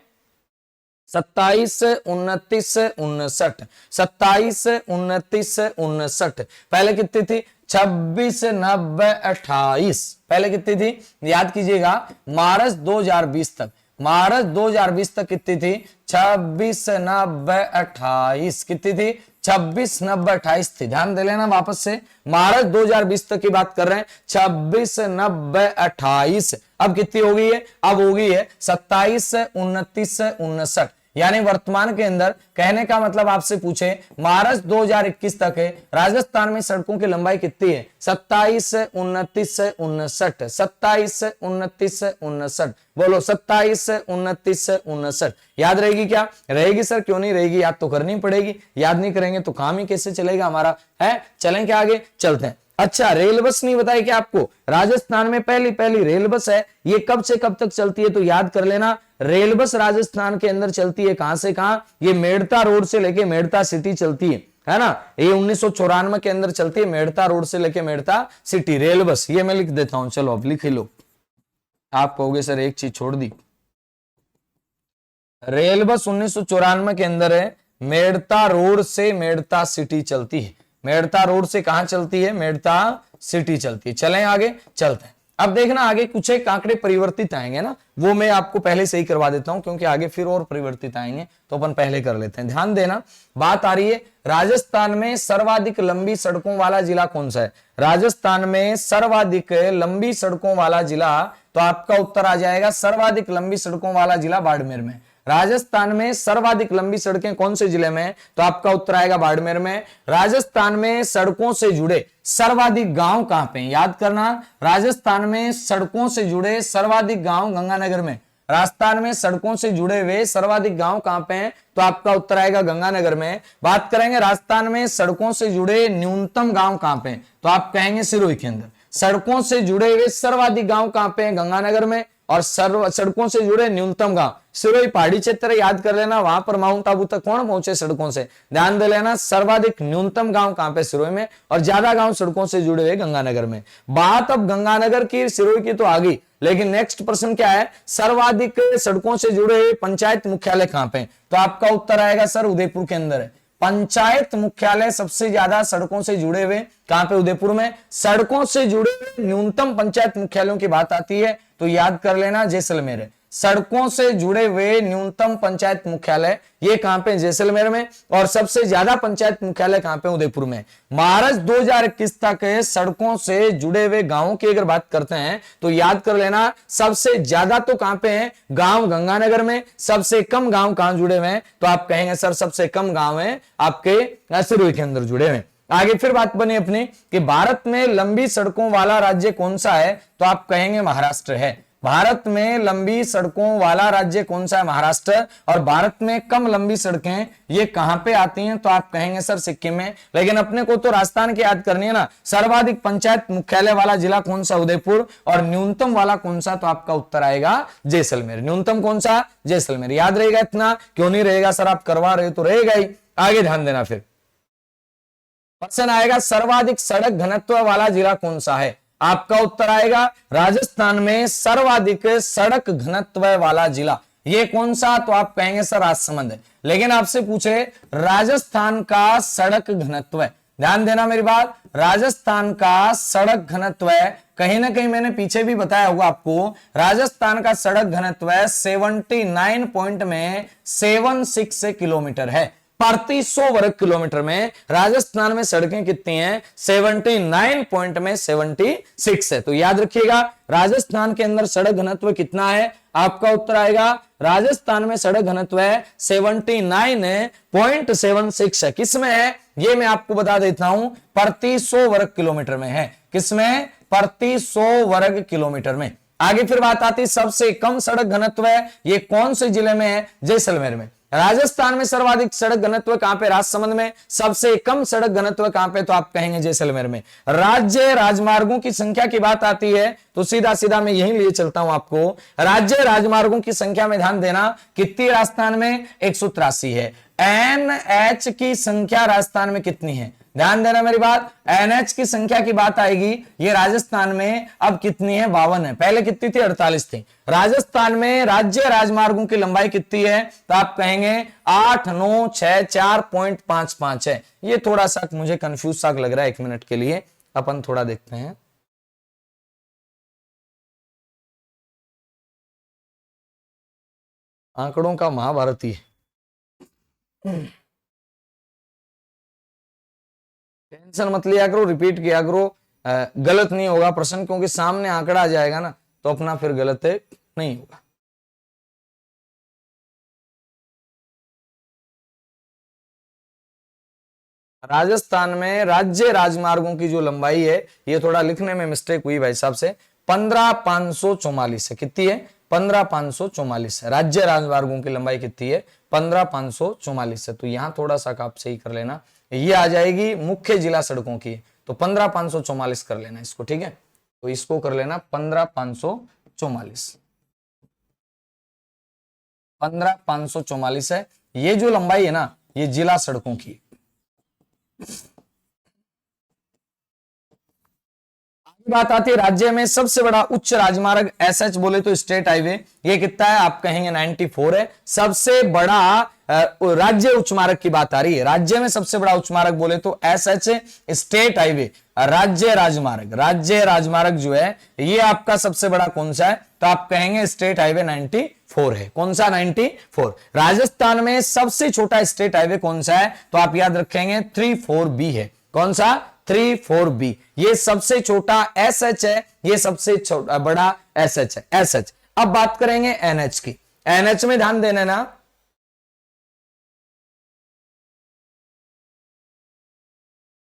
27 से 29 से 59, 27 से 29 से 59। पहले कितनी थी, 26 90 28। पहले कितनी थी, याद कीजिएगा, मार्च 2020 तक, मार्च 2020 तक कितनी थी, 26 90 28। कितनी थी, 26 90 28 थी। ध्यान दे लेना वापस से, मार्च 2020 तक की बात कर रहे हैं, 26 90 28। अब कितनी हो गई है, अब हो गई है 27 से 29 से 59। यानी वर्तमान के अंदर, कहने का मतलब आपसे पूछे मार्च 2021 तक है राजस्थान में सड़कों की लंबाई कितनी है, 27 से 29 से 59, 27 से 29 से 59। बोलो 27 से 29 से 59। याद रहेगी क्या, रहेगी सर, क्यों नहीं रहेगी, याद तो करनी पड़ेगी, याद नहीं करेंगे तो काम ही कैसे चलेगा हमारा, है। चलें क्या, आगे चलते हैं। अच्छा, रेल बस नहीं बताई क्या आपको, राजस्थान में पहली रेल बस है, ये कब से कब तक चलती है, तो याद कर लेना, रेल बस राजस्थान के अंदर चलती है कहां से कहां, ये मेड़ता रोड से लेके मेड़ता सिटी चलती है ना। ये 1994 के अंदर चलती है, मेड़ता रोड से लेके मेड़ता सिटी रेल बस। ये मैं लिख देता हूं, चलो अब लिख लो। आप कहोगे सर एक चीज छोड़ दी, रेल बस 1994 के अंदर है, मेड़ता रोड से मेड़ता सिटी चलती है। मेड़ता रोड से कहां चलती है, मेड़ता सिटी चलती है। चलें आगे चलते हैं। अब देखना आगे कुछ एक आंकड़े परिवर्तित आएंगे ना, वो मैं आपको पहले से ही करवा देता हूं, क्योंकि आगे फिर और परिवर्तित आएंगे तो अपन पहले कर लेते हैं। ध्यान देना, बात आ रही है राजस्थान में सर्वाधिक लंबी सड़कों वाला जिला कौन सा है। राजस्थान में सर्वाधिक लंबी सड़कों वाला जिला, तो आपका उत्तर आ जाएगा सर्वाधिक लंबी सड़कों वाला जिला बाड़मेर में। राजस्थान में सर्वाधिक लंबी सड़कें कौन से जिले में, तो आपका उत्तर आएगा बाड़मेर में। राजस्थान में सड़कों से जुड़े सर्वाधिक गांव कहां पे, याद करना, राजस्थान में सड़कों से जुड़े सर्वाधिक गांव गंगानगर में। राजस्थान में सड़कों से जुड़े हुए सर्वाधिक गांव कहां पे हैं, तो आपका उत्तर आएगा गंगानगर में। बात करेंगे राजस्थान में सड़कों से जुड़े न्यूनतम गांव कहां पे, तो आप कहेंगे सिरोही के अंदर। सड़कों से जुड़े हुए सर्वाधिक गांव कहां पे हैं, गंगानगर में। और सड़कों से जुड़े न्यूनतम गांव सिरोही पहाड़ी क्षेत्र, याद कर लेना, वहां पर माउंट आबू तक कौन पहुंचे सड़कों से, ध्यान दे लेना। सर्वाधिक न्यूनतम गांव कहां पे, सिरोही में, और ज्यादा गांव सड़कों से जुड़े हुए गंगानगर में। बात अब गंगानगर की सिरोही की तो आ गई, लेकिन नेक्स्ट प्रश्न क्या है, सर्वाधिक सड़कों से जुड़े हुए पंचायत मुख्यालय कहां पे, तो आपका उत्तर आएगा सर उदयपुर के अंदर है। पंचायत मुख्यालय सबसे ज्यादा सड़कों से जुड़े हुए कहां पे, उदयपुर में। सड़कों से जुड़े हुए न्यूनतम पंचायत मुख्यालयों की बात आती है तो याद कर लेना जैसलमेर है। सड़कों से जुड़े हुए न्यूनतम पंचायत मुख्यालय ये कहां पे, जैसलमेर में। और सबसे ज्यादा पंचायत मुख्यालय कहां पे, उदयपुर में। मार्च 2021 तक सड़कों से जुड़े हुए गांवों की अगर बात करते हैं तो याद कर लेना, सबसे ज्यादा तो कहां पे है, गांव गंगानगर में। सबसे कम गांव कहां जुड़े हुए हैं, तो आप कहेंगे सर सबसे कम गांव है आपके सिरोही के अंदर जुड़े हुए। आगे फिर बात बनी अपनी कि भारत में लंबी सड़कों वाला राज्य कौन सा है, तो आप कहेंगे महाराष्ट्र है। भारत में लंबी सड़कों वाला राज्य कौन सा है, महाराष्ट्र। और भारत में कम लंबी सड़कें ये कहां पे आती हैं, तो आप कहेंगे सर सिक्किम में। लेकिन अपने को तो राजस्थान की याद करनी है ना। सर्वाधिक पंचायत मुख्यालय वाला जिला कौन सा, उदयपुर। और न्यूनतम वाला कौन सा, तो आपका उत्तर आएगा जैसलमेर। न्यूनतम कौन सा, जैसलमेर। याद रहेगा इतना, क्यों नहीं रहेगा सर, आप करवा रहे तो रहेगा ही। आगे ध्यान देना, फिर क्वेश्चन आएगा सर्वाधिक सड़क घनत्व वाला जिला कौन सा है। आपका उत्तर आएगा राजस्थान में सर्वाधिक सड़क घनत्व वाला जिला ये कौन सा, तो आप कहेंगे सर राजसमंद है। लेकिन आपसे पूछे राजस्थान का सड़क घनत्व, ध्यान देना मेरी बात, राजस्थान का सड़क घनत्व कहीं ना कहीं मैंने पीछे भी बताया होगा आपको, राजस्थान का सड़क घनत्व 79.76 किलोमीटर है प्रति 100 वर्ग किलोमीटर में। राजस्थान में सड़कें कितनी हैं, 79.76 है। तो याद रखिएगा राजस्थान के अंदर सड़क घनत्व कितना है, आपका उत्तर आएगा राजस्थान में सड़क घनत्व है 79.76 है। किसमें है ये मैं आपको बता देता हूं, प्रति 100 वर्ग किलोमीटर में है। किसमें, प्रति 100 वर्ग किलोमीटर में। आगे फिर बात आती सबसे कम सड़क घनत्व है, ये कौन से जिले में है, जैसलमेर में। राजस्थान में सर्वाधिक सड़क घनत्व कहां पे, राजसमंद में। सबसे कम सड़क घनत्व कहां पे, तो आप कहेंगे जैसलमेर में। राज्य राजमार्गों की संख्या की बात आती है तो सीधा सीधा मैं यही लिए चलता हूं आपको। राज्य राजमार्गों की संख्या में ध्यान देना, कितनी राजस्थान में, 183 है। एनएच की संख्या राजस्थान में कितनी है, ध्यान देना मेरी बात। एनएच की संख्या की बात आएगी, ये राजस्थान में अब कितनी है, 52 है। पहले कितनी थी, 48 थी। राजस्थान में राज्य राजमार्गों की लंबाई कितनी है, तो आप कहेंगे 8964.55 है। ये थोड़ा सा मुझे कंफ्यूज सा लग रहा है, 1 मिनट के लिए अपन थोड़ा देखते हैं। आंकड़ों का महाभारती है, टेंशन मत लिया करो, रिपीट किया करो, गलत नहीं होगा प्रश्न, क्योंकि सामने आंकड़ा आ जाएगा ना तो अपना फिर गलत नहीं होगा। राजस्थान में राज्य राजमार्गों की जो लंबाई है, ये थोड़ा लिखने में मिस्टेक हुई भाई साहब से, 15,544 है। कितनी है, 15,544 है। राज्य राजमार्गों की लंबाई कितनी है, 15,544 है। तो यहां थोड़ा सा आप सही कर लेना, ये आ जाएगी मुख्य जिला सड़कों की, तो 15,544 कर लेना इसको, ठीक है। तो इसको कर लेना 15,544, 15,544 है। ये जो लंबाई है ना, ये जिला सड़कों की। बात आती है राज्य में सबसे बड़ा उच्च राजमार्ग, एसएच बोले तो स्टेट हाईवे, ये कितना है, आप कहेंगे 94 है। सबसे बड़ा राज्य उच्च मार्ग की बात आ रही है, राज्य में सबसे बड़ा उच्च मार्ग बोले तो एसएच स्टेट हाईवे। राज्य राजमार्ग, राज्य राजमार्ग जो है ये आपका सबसे बड़ा कौन सा है, तो आप कहेंगे स्टेट हाईवे 94 है। कौन सा, 94। राजस्थान में सबसे छोटा स्टेट हाईवे कौन सा है, तो आप याद रखेंगे 34B है। कौन सा, 34B। ये सबसे छोटा एसएच है, ये सबसे छोटा बड़ा एसएच है, एसएच। अब बात करेंगे एनएच की। एनएच में ध्यान देना ना,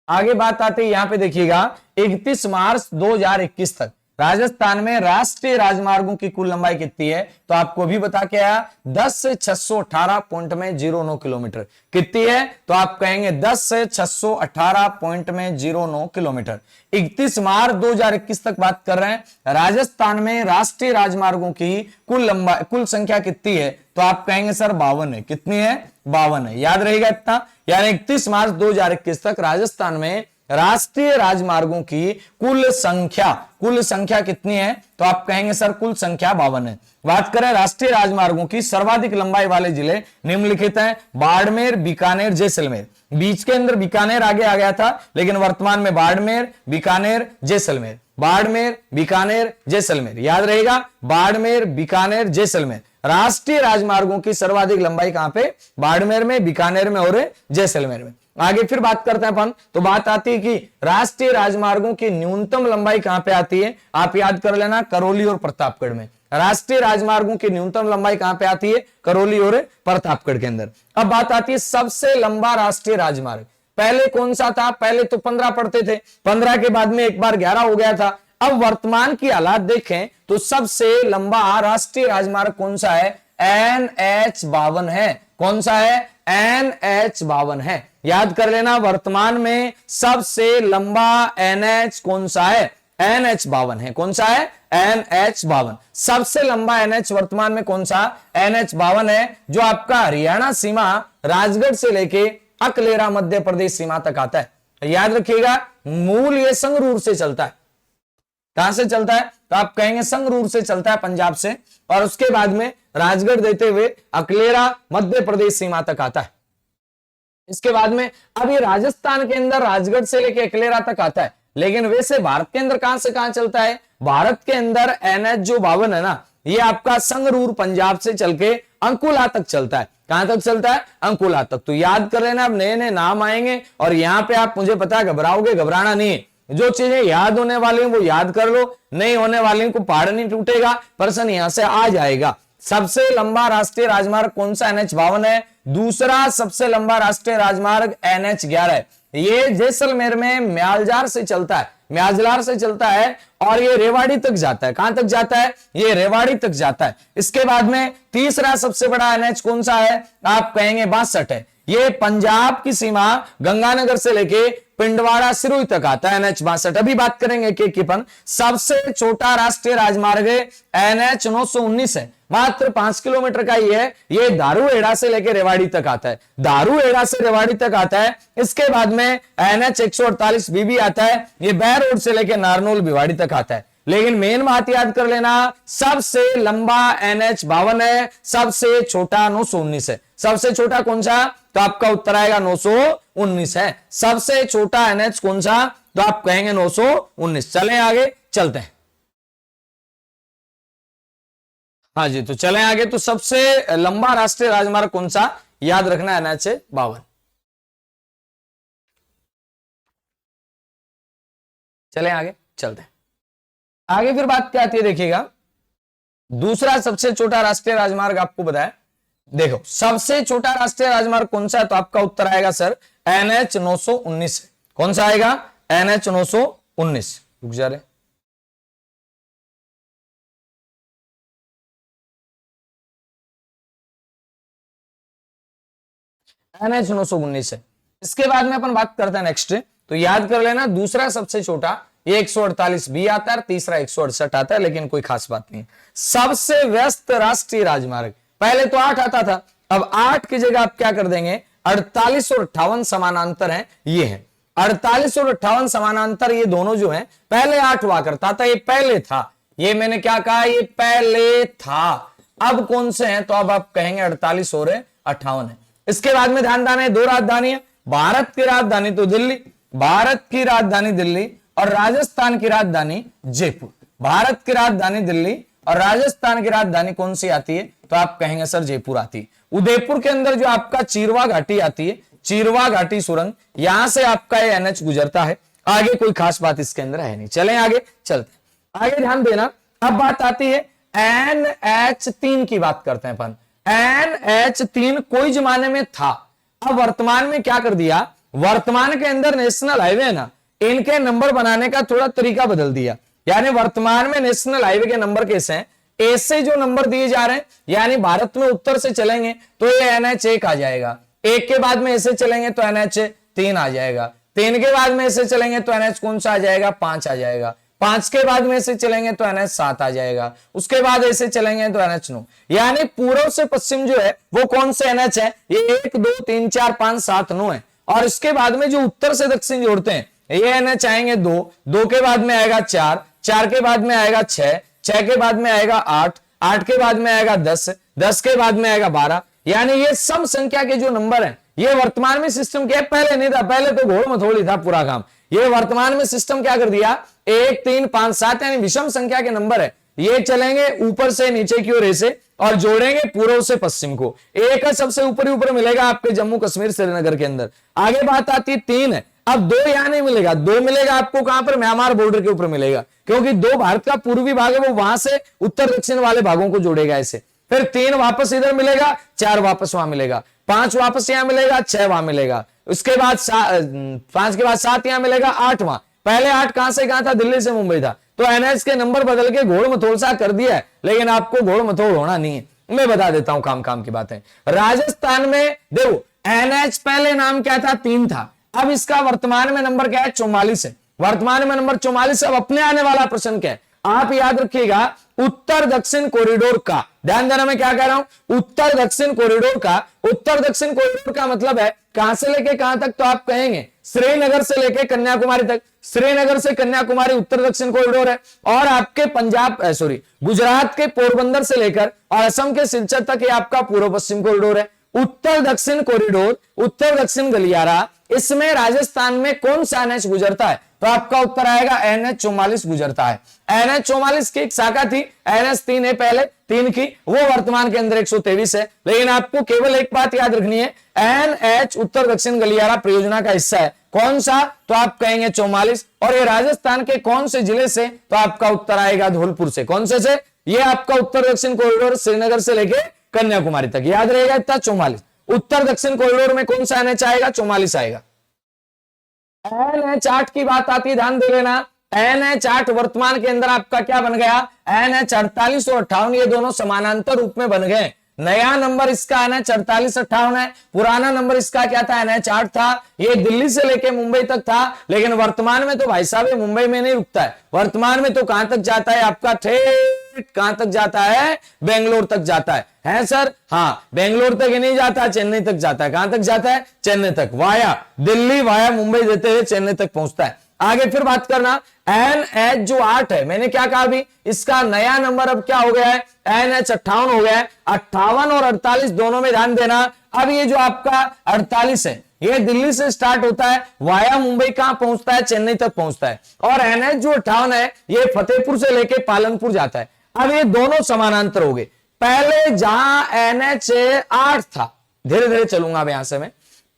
आगे बात आती है यहां पे देखिएगा 31 मार्च 2021 तक राजस्थान में राष्ट्रीय राजमार्गों की कुल लंबाई कितनी है, तो आपको भी बता के आया 10,618.09 किलोमीटर। कितनी है, तो आप कहेंगे 10,618.09 किलोमीटर। 31 मार्च 2021 तक बात कर रहे हैं। राजस्थान में राष्ट्रीय राजमार्गों की कुल लंबाई, कुल संख्या कितनी है, तो आप कहेंगे सर 52 है। कितनी है, 52 है। याद रहेगा इतना, यानी 31 मार्च 2021 तक राजस्थान में राष्ट्रीय राजमार्गों की कुल संख्या कितनी है, तो आप कहेंगे सर कुल संख्या 52 है। बात करें राष्ट्रीय राजमार्गों की सर्वाधिक लंबाई वाले जिले निम्नलिखित हैं, बाड़मेर, बीकानेर, जैसलमेर। बीच के अंदर बीकानेर आगे आ गया था, लेकिन वर्तमान में बाड़मेर, बीकानेर, जैसलमेर, बाड़मेर, बीकानेर, जैसलमेर। याद रहेगा, बाड़मेर, बीकानेर, जैसलमेर। राष्ट्रीय राजमार्गों की सर्वाधिक लंबाई कहां पे, बाड़मेर में, बीकानेर में और जैसलमेर में। आगे फिर बात करते हैं अपन, तो बात आती है कि राष्ट्रीय राजमार्गों की न्यूनतम लंबाई कहां पे आती है, आप याद कर लेना, करौली और प्रतापगढ़ में। राष्ट्रीय राजमार्गों की न्यूनतम लंबाई कहां पे आती है, करौली और प्रतापगढ़ के अंदर। अब बात आती है सबसे लंबा राष्ट्रीय राजमार्ग। पहले कौन सा था? पहले तो 15 पढ़ते थे, 15 के बाद में एक बार 11 हो गया था। अब वर्तमान की हालात देखें तो सबसे लंबा राष्ट्रीय राजमार्ग कौन सा है? NH52 है। कौन सा है? NH52 है। याद कर लेना, वर्तमान में सबसे लंबा NH कौन सा है? NH52 है। कौन सा है? NH52। सबसे लंबा NH वर्तमान में कौन सा? NH52 है, जो आपका हरियाणा सीमा राजगढ़ से लेके अकलेरा मध्य प्रदेश सीमा तक आता है। याद रखिएगा, मूल ये संगरूर से चलता है। कहां से चलता है? तो आप कहेंगे संगरूर से चलता है, पंजाब से, और उसके बाद में राजगढ़ देते हुए अकलेरा मध्य प्रदेश सीमा तक आता है। इसके बाद में अब ये राजस्थान के अंदर राजगढ़ से लेके अकलेरा तक आता है, लेकिन वैसे भारत के अंदर कहां से कहां चलता है? भारत के अंदर NH जो 52 है ना, ये आपका संगरूर पंजाब से चल के अंकुला तक चलता है। कहां तक चलता है? अंकुला तक। तो याद कर लेना, अब नए नए नाम आएंगे और यहां पे आप, मुझे पता है घबराओगे, घबराना नहीं है। जो चीजें याद होने वाली वो याद कर लो, नहीं होने वाली को पहाड़ नहीं टूटेगा, पर्सन यहां से आ जाएगा। सबसे लंबा राष्ट्रीय राजमार्ग कौन सा? NH52 है। दूसरा सबसे लंबा राष्ट्रीय राजमार्ग NH11 है। ये जैसलमेर में म्यालजार से चलता है, म्याजलार से चलता है और ये रेवाड़ी तक जाता है। कहां तक जाता है? ये रेवाड़ी तक जाता है। इसके बाद में तीसरा सबसे बड़ा NH कौन सा है? आप कहेंगे 62 है। ये पंजाब की सीमा गंगानगर से लेके पिंडवाड़ा सिरोही तक आता है, NH62। अभी बात करेंगे कि सबसे छोटा राष्ट्रीय राजमार्ग NH 919 है, मात्र 5 किलोमीटर का ही है। ये दारूहेड़ा से लेकर रेवाड़ी तक आता है, दारूहेड़ा से रेवाड़ी तक आता है। इसके बाद में NH 148 बीबी आता है, ये बैर रोड से लेकर नारनौल भिवाड़ी तक आता है। लेकिन मेन बात याद कर लेना, सबसे लंबा NH52 है, सबसे छोटा 919 है। सबसे छोटा कौन सा? तो आपका उत्तर आएगा 919 है। सबसे छोटा NH कौन सा? तो आप कहेंगे 919। चलें आगे, चलते हैं। हाँ जी, तो चलें आगे। तो सबसे लंबा राष्ट्रीय राजमार्ग कौन सा? याद रखना, NH52। चलें आगे, चलते हैं। आगे फिर बात क्या आती है, देखिएगा। दूसरा सबसे छोटा राष्ट्रीय राजमार्ग आपको बताया। देखो, सबसे छोटा राष्ट्रीय राजमार्ग कौन सा है? तो आपका उत्तर आएगा सर NH 919। कौन सा आएगा? NH 919। रुक जा रहे, NH 919 है। इसके बाद में अपन बात करते हैं नेक्स्ट। तो याद कर लेना, दूसरा सबसे छोटा ये 148 बी आता है, तीसरा 168 आता है, लेकिन कोई खास बात नहीं। सबसे व्यस्त राष्ट्रीय राजमार्ग, पहले तो 8 आता था, अब 8 की जगह आप क्या कर देंगे? 48 और 58 समानांतर हैं, ये है 48 और 58 समानांतर। ये दोनों जो हैं, पहले 8 हुआ करता था, ये पहले था। ये मैंने क्या कहा? ये पहले था। अब कौन से हैं? तो अब आप कहेंगे 48 और 58 है। इसके बाद में ध्यान देना है, 2 राजधानी है। भारत की राजधानी तो दिल्ली, भारत की राजधानी दिल्ली और राजस्थान की राजधानी जयपुर। भारत की राजधानी दिल्ली और राजस्थान की राजधानी कौन सी आती है? तो आप कहेंगे सर जयपुर आती है। उदयपुर के अंदर जो आपका चीरवा घाटी आती है, चीरवा घाटी सुरंग, यहां से आपका ये NH गुजरता है। आगे कोई खास बात इसके अंदर है नहीं। चलें आगे, चलते आगे, ध्यान देना। अब बात आती है NH3 की बात करते हैं अपन। NH3 कोई जमाने में था, अब वर्तमान में क्या कर दिया? वर्तमान के अंदर नेशनल हाईवे है ना, इनके नंबर बनाने का थोड़ा तरीका बदल दिया। यानी वर्तमान में नेशनल हाईवे के नंबर कैसे हैं? ऐसे जो नंबर दिए जा रहे हैं, यानी भारत में उत्तर से चलेंगे तो ये NH1 आ जाएगा, 1 के बाद में ऐसे चलेंगे तो NH3 आ जाएगा, 3 के बाद में ऐसे चलेंगे तो NH कौन सा आ जाएगा? 5 आ जाएगा, 5 के बाद में ऐसे चलेंगे तो NH7 आ जाएगा, उसके बाद ऐसे चलेंगे तो NH9। यानी पूर्व से पश्चिम जो है वो कौन से NH है? ये 1 2 3 4 5 7 9 है। और इसके बाद में जो उत्तर से दक्षिण जोड़ते हैं, ये NH आएंगे 2, 2 के बाद में आएगा 4, 4 के बाद में आएगा 6, 6 के बाद में आएगा 8, 8 के बाद में आएगा 10, 10 के बाद में आएगा 12। यानी ये सम संख्या के जो नंबर हैं, ये वर्तमान में सिस्टम क्या है? पहले नहीं था, पहले तो घोड़ मथोड़ी था पूरा काम। ये वर्तमान में सिस्टम क्या कर दिया? 1 3 5 7 यानी विषम संख्या के नंबर है, ये चलेंगे ऊपर से नीचे की ओर ऐसे और जोड़ेंगे पूर्व से पश्चिम को। एक है सबसे ऊपर मिलेगा आपके जम्मू कश्मीर श्रीनगर के अंदर। आगे बात आती है 3 है। अब 2 यहां नहीं मिलेगा, 2 मिलेगा आपको कहां पर? म्यांमार बॉर्डर के ऊपर मिलेगा, क्योंकि 2 भारत का पूर्वी भाग है, वो वहां से उत्तर दक्षिण वाले भागों को जोड़ेगा ऐसे। फिर 3 वापस इधर मिलेगा, 4 वापस वहां मिलेगा, 5 वापस यहां मिलेगा, 6 वहां मिलेगा, उसके बाद 5 के बाद 7 यहां मिलेगा, 8वां। पहले 8 कहां से कहां था? दिल्ली से मुंबई था। तो एनएच के नंबर बदल के घोड़ मथोड़ सा कर दिया है, लेकिन आपको घोड़ मथोड़ होना नहीं है। मैं बता देता हूं काम काम की बातें। राजस्थान में देखो एनएच पहले नाम क्या था? 3 था। अब इसका वर्तमान में नंबर क्या है? 44 है। वर्तमान में नंबर 44। अब अपने आने वाला प्रश्न क्या है? आप याद रखिएगा, उत्तर दक्षिण कॉरिडोर का, ध्यान देना मैं क्या कह रहा हूं, उत्तर दक्षिण कॉरिडोर का। उत्तर दक्षिण कॉरिडोर का मतलब है कहां से लेके कहां तक? तो आप कहेंगे श्रीनगर से लेके कन्याकुमारी तक। श्रीनगर से कन्याकुमारी उत्तर दक्षिण कॉरिडोर है। और आपके गुजरात के पोरबंदर से लेकर और असम के सिलचर तक ये आपका पूर्व पश्चिम कॉरिडोर है। उत्तर दक्षिण कॉरिडोर, उत्तर दक्षिण गलियारा, इसमें राजस्थान में कौन सा एनएच गुजरता है? तो आपका उत्तर आएगा एनएच 44 गुजरता है। एनएच 44 की एक शाखा थी, एनएच 3 है पहले, 3 की, वो वर्तमान के अंदर 123 है। लेकिन आपको केवल एक बात याद रखनी है, एनएच उत्तर दक्षिण गलियारा परियोजना का हिस्सा है। कौन सा? तो आप कहेंगे 44। और ये राजस्थान के कौन से जिले से? तो आपका उत्तर आएगा धौलपुर से। कौन से? ये आपका उत्तर दक्षिण कॉरिडोर श्रीनगर से लेके कन्याकुमारी तक, याद रहेगा इतना 44। उत्तर दक्षिण कॉरिडोर में कौन सा एनएच आएगा? 44 आएगा। एनएच 8 की बात आती है, ध्यान दे लेना। एनएच 8 वर्तमान के अंदर आपका क्या बन गया? एनएच 48 और 58, ये दोनों समानांतर रूप में बन गए। नया नंबर इसका एनएच 48-58 है। पुराना नंबर इसका क्या था? एनएच 8 था। ये दिल्ली से लेके मुंबई तक था, लेकिन वर्तमान में तो भाई साहब ये मुंबई में नहीं रुकता है। वर्तमान में तो कहां तक जाता है आपका? ठेठ कहां तक जाता है? बेंगलोर तक जाता है सर? हाँ, बेंगलोर तक ही नहीं जाता, चेन्नई तक जाता है। कहां तक जाता है? चेन्नई तक, वाया दिल्ली वाया मुंबई देते हुए चेन्नई तक पहुंचता है। आगे फिर बात करना, एनएच जो 8 है, मैंने क्या कहा अभी, इसका नया नंबर अब क्या हो गया है? एनएच 58 हो गया है। 58 और 48 दोनों में ध्यान देना। अब ये जो आपका 48 है, ये दिल्ली से स्टार्ट होता है, वाया मुंबई कहां पहुंचता है? चेन्नई तक पहुंचता है। और एनएच जो 58 है, ये फतेहपुर से लेके पालनपुर जाता है। अब ये दोनों समानांतर हो गए। पहले जहां एनएच 8 था, धीरे धीरे चलूंगा अब यहां से मैं,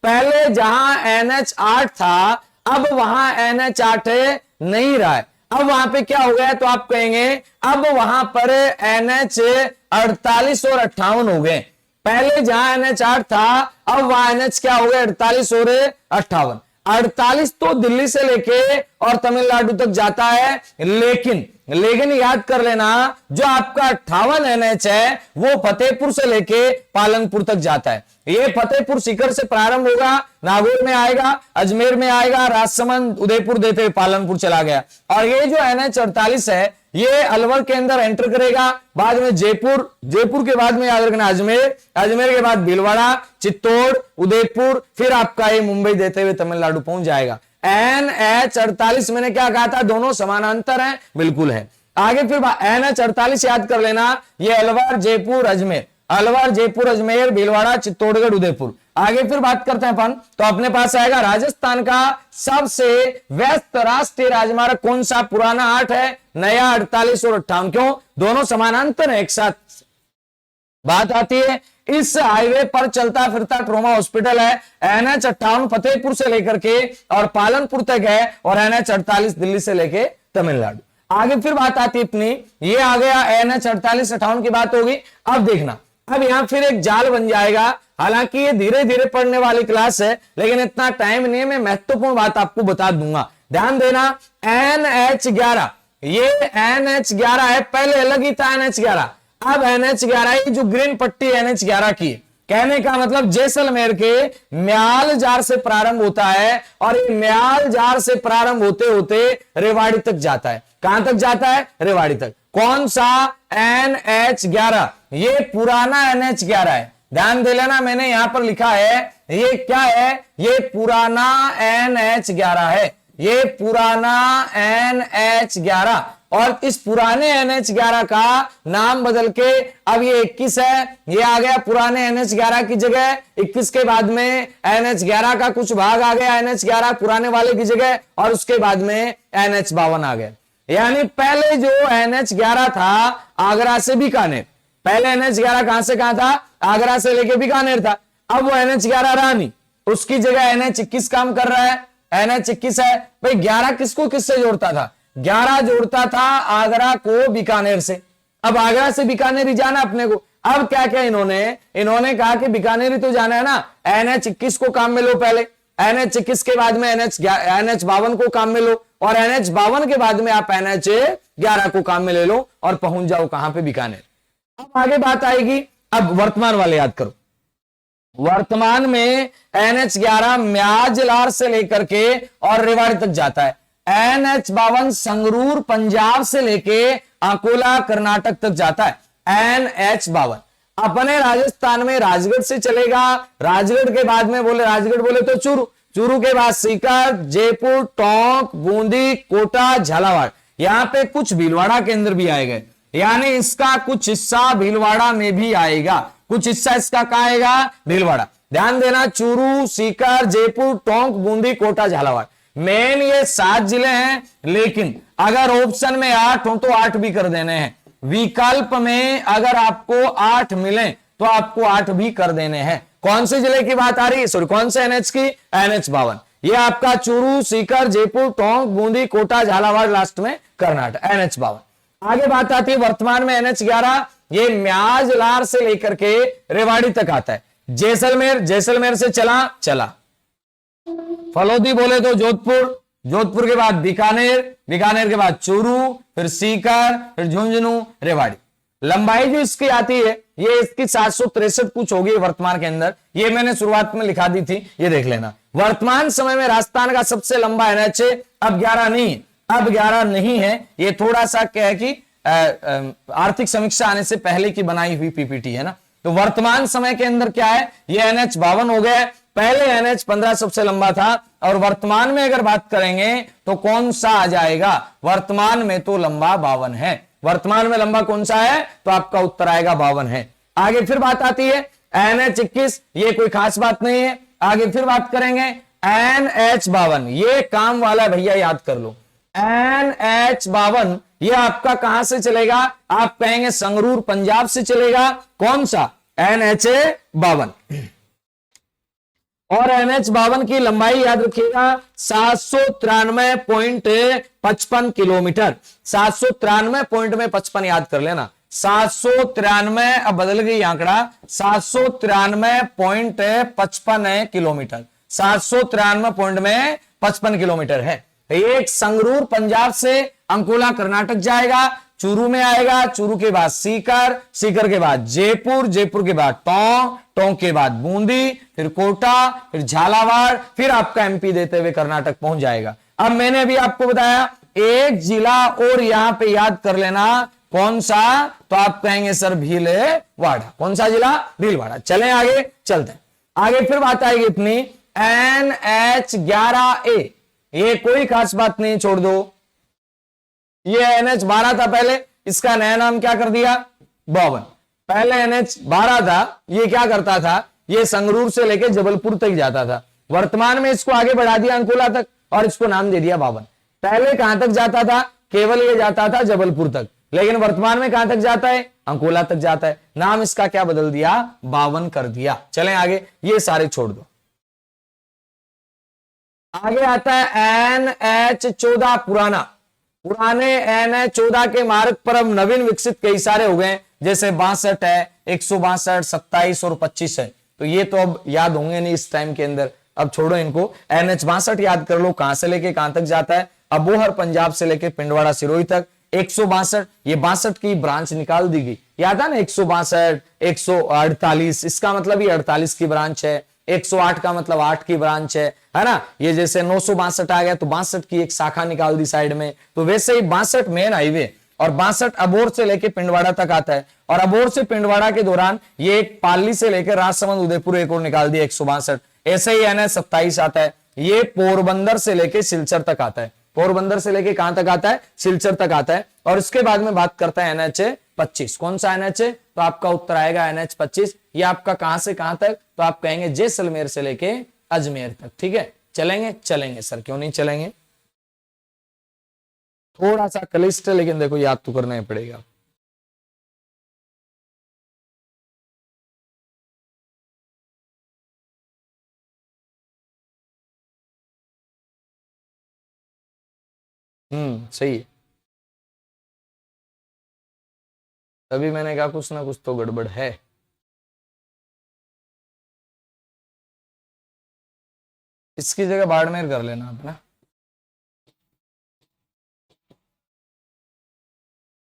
पहले जहां एनएच 8 था, अब वहां एनएच 8 नहीं रहा है। अब वहां पे क्या हो गया? तो आप कहेंगे अब वहां पर एनएच 48 और 58 हो गए। पहले जहां एनएच 8 था, अब वहां एनएच क्या हो गए? 48 और 58। 48 तो दिल्ली से लेके और तमिलनाडु तक जाता है, लेकिन याद कर लेना, जो आपका 58 एनएच है वो फतेहपुर से लेके पालनपुर तक जाता है। ये फतेहपुर सीकर से प्रारंभ होगा, नागौर में आएगा, अजमेर में आएगा, राजसमंद उदयपुर देते हुए पालनपुर चला गया। और ये जो एनएच 48 है, ये अलवर के अंदर एंटर करेगा, बाद में जयपुर के बाद में याद रखना अजमेर के बाद भीलवाड़ा, चित्तौड़, उदयपुर, फिर आपका ये मुंबई देते हुए तमिलनाडु पहुंच जाएगा। एनएच 48 मैंने क्या कहा था? दोनों समानांतर हैं, बिल्कुल है। आगे फिर एनएच 48 याद कर लेना, ये अलवर जयपुर अजमेर भीलवाड़ा चित्तौड़गढ़ उदयपुर। आगे फिर बात करते हैं अपन, तो अपने पास आएगा राजस्थान का सबसे व्यस्त राष्ट्रीय राजमार्ग कौन सा? पुराना 8 है, नया 48 और 58। क्यों? दोनों समानांतर है एक साथ। बात आती है, इस हाईवे पर चलता फिरता ट्रोमा हॉस्पिटल है। एनएच 58 फतेहपुर से लेकर के और पालनपुर तक है, और एनएच 48 दिल्ली से लेके तमिलनाडु। आगे फिर बात आती है अपनी, ये आ गया एनएच 48-58 की बात होगी। अब देखना, अब यहां फिर एक जाल बन जाएगा। हालांकि ये धीरे धीरे पढ़ने वाली क्लास है, लेकिन इतना टाइम नहीं है, मैं महत्वपूर्ण बात आपको बता दूंगा, ध्यान देना। एनएच 11, ये एनएच 11 है, पहले अलग ही था एनएच 11। अब एनएच 11 जो ग्रीन पट्टी एनएच 11 की, कहने का मतलब जैसलमेर के म्याल जार से प्रारंभ होता है, और ये म्याल जार से प्रारंभ होते होते रेवाड़ी तक जाता है। कहां तक जाता है? रेवाड़ी तक। कौन सा? एनएच 11, ये पुराना एनएच 11 है। ध्यान दे लेना, मैंने यहां पर लिखा है, ये क्या है? ये पुराना एनएच 11 है, ये पुराना एनएच 11। और इस पुराने एनएच 11 का नाम बदल के अब ये 21 है। ये आ गया पुराने एनएच 11 की जगह। 21 के बाद में एनएच 11 का कुछ भाग आ गया एनएच 11 पुराने वाले की जगह, और उसके बाद में एनएच 52 आ गया। यानी पहले जो एनएच 11 था आगरा से बीकानेर, पहले एनएच 11 कहां से कहां था? आगरा से लेके बीकानेर था। अब वो एनएच 11 रहा नहीं, उसकी जगह एनएच 21 काम कर रहा है। एनएच 21 है भाई। 11 किसको किससे जोड़ता था? 11 जोड़ता था आगरा को बीकानेर से। अब आगरा से बीकानेर ही जाना अपने को। अब क्या क्या इन्होंने कहा कि बीकानेर ही तो जाना है ना, एनएच 21 को काम में लो पहले। NH21 के बाद में NH52 को काम में लो और NH52 के बाद में आप NH11 को काम में ले लो और पहुंच जाओ कहां पे, बीकानेर। अब आगे बात आएगी, अब वर्तमान वाले याद करो। वर्तमान में NH11 म्याजलार से लेकर के और रेवाड़ी तक जाता है। NH52 संगरूर पंजाब से लेके अकोला कर्नाटक तक जाता है। NH52 अपने राजस्थान में राजगढ़ से चलेगा, राजगढ़ के बाद में राजगढ़ बोले तो चूरू, चूरू के बाद सीकर, जयपुर, टोंक, बूंदी, कोटा, झालावाड़, यहां पे कुछ भीलवाड़ा के अंदर भी आएगा, यानी इसका कुछ हिस्सा भीलवाड़ा में भी आएगा, कुछ हिस्सा इसका कहां आएगा, भीलवाड़ा। ध्यान देना, चूरू, सीकर, जयपुर, टोंक, बूंदी, कोटा, झालावाड़, मेन ये 7 जिले हैं। लेकिन अगर ऑप्शन में 8 हो तो 8 भी कर देने हैं, विकल्प में अगर आपको 8 मिले तो आपको 8 भी कर देने हैं। कौन से जिले की बात आ रही है, सॉरी कौन से NH की, NH52। ये आपका चूरू, सीकर, जयपुर, टोंक, बूंदी, कोटा, झालावाड़, लास्ट में कर्नाटक, NH52। आगे बात आती है वर्तमान में NH11, ये म्याजलार से लेकर के रेवाड़ी तक आता है। जैसलमेर, जैसलमेर से चला फलोदी बोले तो जोधपुर, जोधपुर के बाद बीकानेर, बीकानेर के बाद चूरू, फिर सीकर, फिर झुंझुनू, रेवाड़ी। लंबाई जो इसकी आती है ये इसकी 763 कुछ होगी वर्तमान के अंदर, ये मैंने शुरुआत में लिखा दी थी, ये देख लेना। वर्तमान समय में राजस्थान का सबसे लंबा NH अब 11 नहीं, अब 11 नहीं है, ये थोड़ा सा क्या है कि आर्थिक समीक्षा आने से पहले की बनाई हुई PPT है ना। तो वर्तमान समय के अंदर क्या है, ये NH52 हो गया है, पहले NH15 सबसे लंबा था, और वर्तमान में अगर बात करेंगे तो कौन सा आ जाएगा, वर्तमान में तो लंबा 52 है, वर्तमान में लंबा कौन सा है, तो आपका उत्तर आएगा 52 है। आगे फिर बात आती है NH21, ये कोई खास बात नहीं है। आगे फिर बात करेंगे NH52, ये काम वाला भैया याद कर लो। NH52 ये आपका कहां से चलेगा, आप कहेंगे संगरूर पंजाब से चलेगा, कौन सा, NH52। और NH52 की लंबाई याद रखिएगा 793.55 किलोमीटर, 793.55 याद कर लेना, 793, अब बदल गई आंकड़ा, 793.55 किलोमीटर, 793.55 किलोमीटर है। एक संगरूर पंजाब से अंकोला कर्नाटक जाएगा, चूरू में आएगा, चूरू के बाद सीकर, सीकर के बाद जयपुर, जयपुर के बाद टोंक, टोंक के बाद बूंदी, फिर कोटा, फिर झालावाड़, फिर आपका MP देते हुए कर्नाटक पहुंच जाएगा। अब मैंने अभी आपको बताया एक जिला और यहां पे याद कर लेना, कौन सा, तो आप कहेंगे सर भीलवाड़ा, कौन सा जिला, भीलवाड़ा। चलें आगे, चलते हैं आगे। फिर बात आएगी अपनी NH11A, ये कोई खास बात नहीं, छोड़ दो। ये NH12 था पहले, इसका नया नाम क्या कर दिया, 52। पहले NH12 था, ये क्या करता था, ये संगरूर से लेके जबलपुर तक जाता था, वर्तमान में इसको आगे बढ़ा दिया अंकोला तक और इसको नाम दे दिया 52। पहले कहां तक जाता था, केवल ये जाता था जबलपुर तक, लेकिन वर्तमान में कहां तक जाता है, अंकोला तक जाता है, नाम इसका क्या बदल दिया, 52 कर दिया। चलें आगे, ये सारे छोड़ दो। आगे आता है NH14 पुराना, पुराने NH14 के मार्ग पर अब नवीन विकसित कई सारे हो गए, जैसे 62 है, 162, 27 और 25 है। तो ये तो अब याद होंगे नहीं इस टाइम के अंदर, अब छोड़ो इनको। NH62 याद कर लो, कहां से लेके कहां तक जाता है, अबोहर पंजाब से लेके पिंडवाड़ा सिरोही तक। 162, ये 62 की ब्रांच निकाल दी गई, याद है ना, 162, 148, इसका मतलब ये 48 की ब्रांच है, 108 का मतलब 8 की ब्रांच है ना। ये जैसे 962 आ गया तो 62 की एक शाखा निकाल दी साइड में, तो वैसे ही 62 मेन हाईवे, और 62 अबोहर से लेके पिंडवाड़ा तक आता है, और अबोहर से पिंडवाड़ा के दौरान ये एक पाली से लेकर राजसमंद उदयपुर एक और निकाल दिया 162। ऐसे ही NH27 आता है, ये पोरबंदर से लेके सिलचर तक आता है, पोरबंदर से लेके कहां तक आता है, सिलचर तक आता है। और इसके बाद में बात करता है NH25, कौन सा NH है, तो आपका उत्तर आएगा NH25। ये आपका कहां से कहां तक, तो आप कहेंगे जैसलमेर से लेके अजमेर तक। ठीक है, चलेंगे, चलेंगे सर, क्यों नहीं चलेंगे, थोड़ा सा क्लिष्ट है लेकिन देखो याद तो करना ही पड़ेगा। सही है, तभी मैंने कहा कुछ ना कुछ तो गड़बड़ है। इसकी जगह बाड़मेर कर लेना आप ना।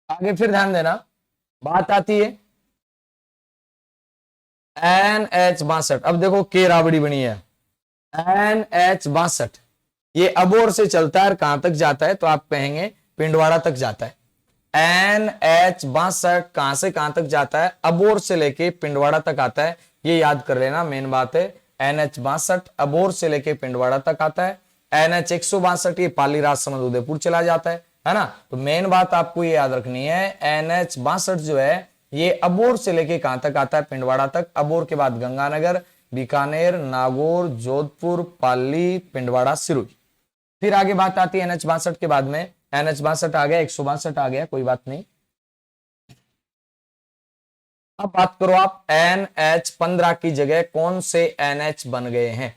आगे फिर ध्यान देना, बात आती है NH62। अब देखो के राबड़ी बनी है NH62, ये अबोर से चलता है और कहां तक जाता है तो आप कहेंगे पिंडवाड़ा तक जाता है। NH62 कहां से कहां तक जाता है, अबोर से लेके पिंडवाड़ा तक आता है, ये याद कर लेना, मेन बात है। NH62 अबोर से लेके पिंडवाड़ा तक आता है। NH162 ये पाली राजसमंद उदयपुर चला जाता है ना। तो मेन बात आपको ये याद रखनी है, NH62 जो है ये अबोर से लेके कहां तक आता है, पिंडवाड़ा तक। अबोर के बाद गंगानगर, बीकानेर, नागौर, जोधपुर, पाली, पिंडवाड़ा, सिरोही। फिर आगे बात आती है NH62 के बाद में, NH62 आ गया, 162 आ गया, कोई बात नहीं। अब बात करो आप NH15 की जगह कौन से NH बन गए हैं।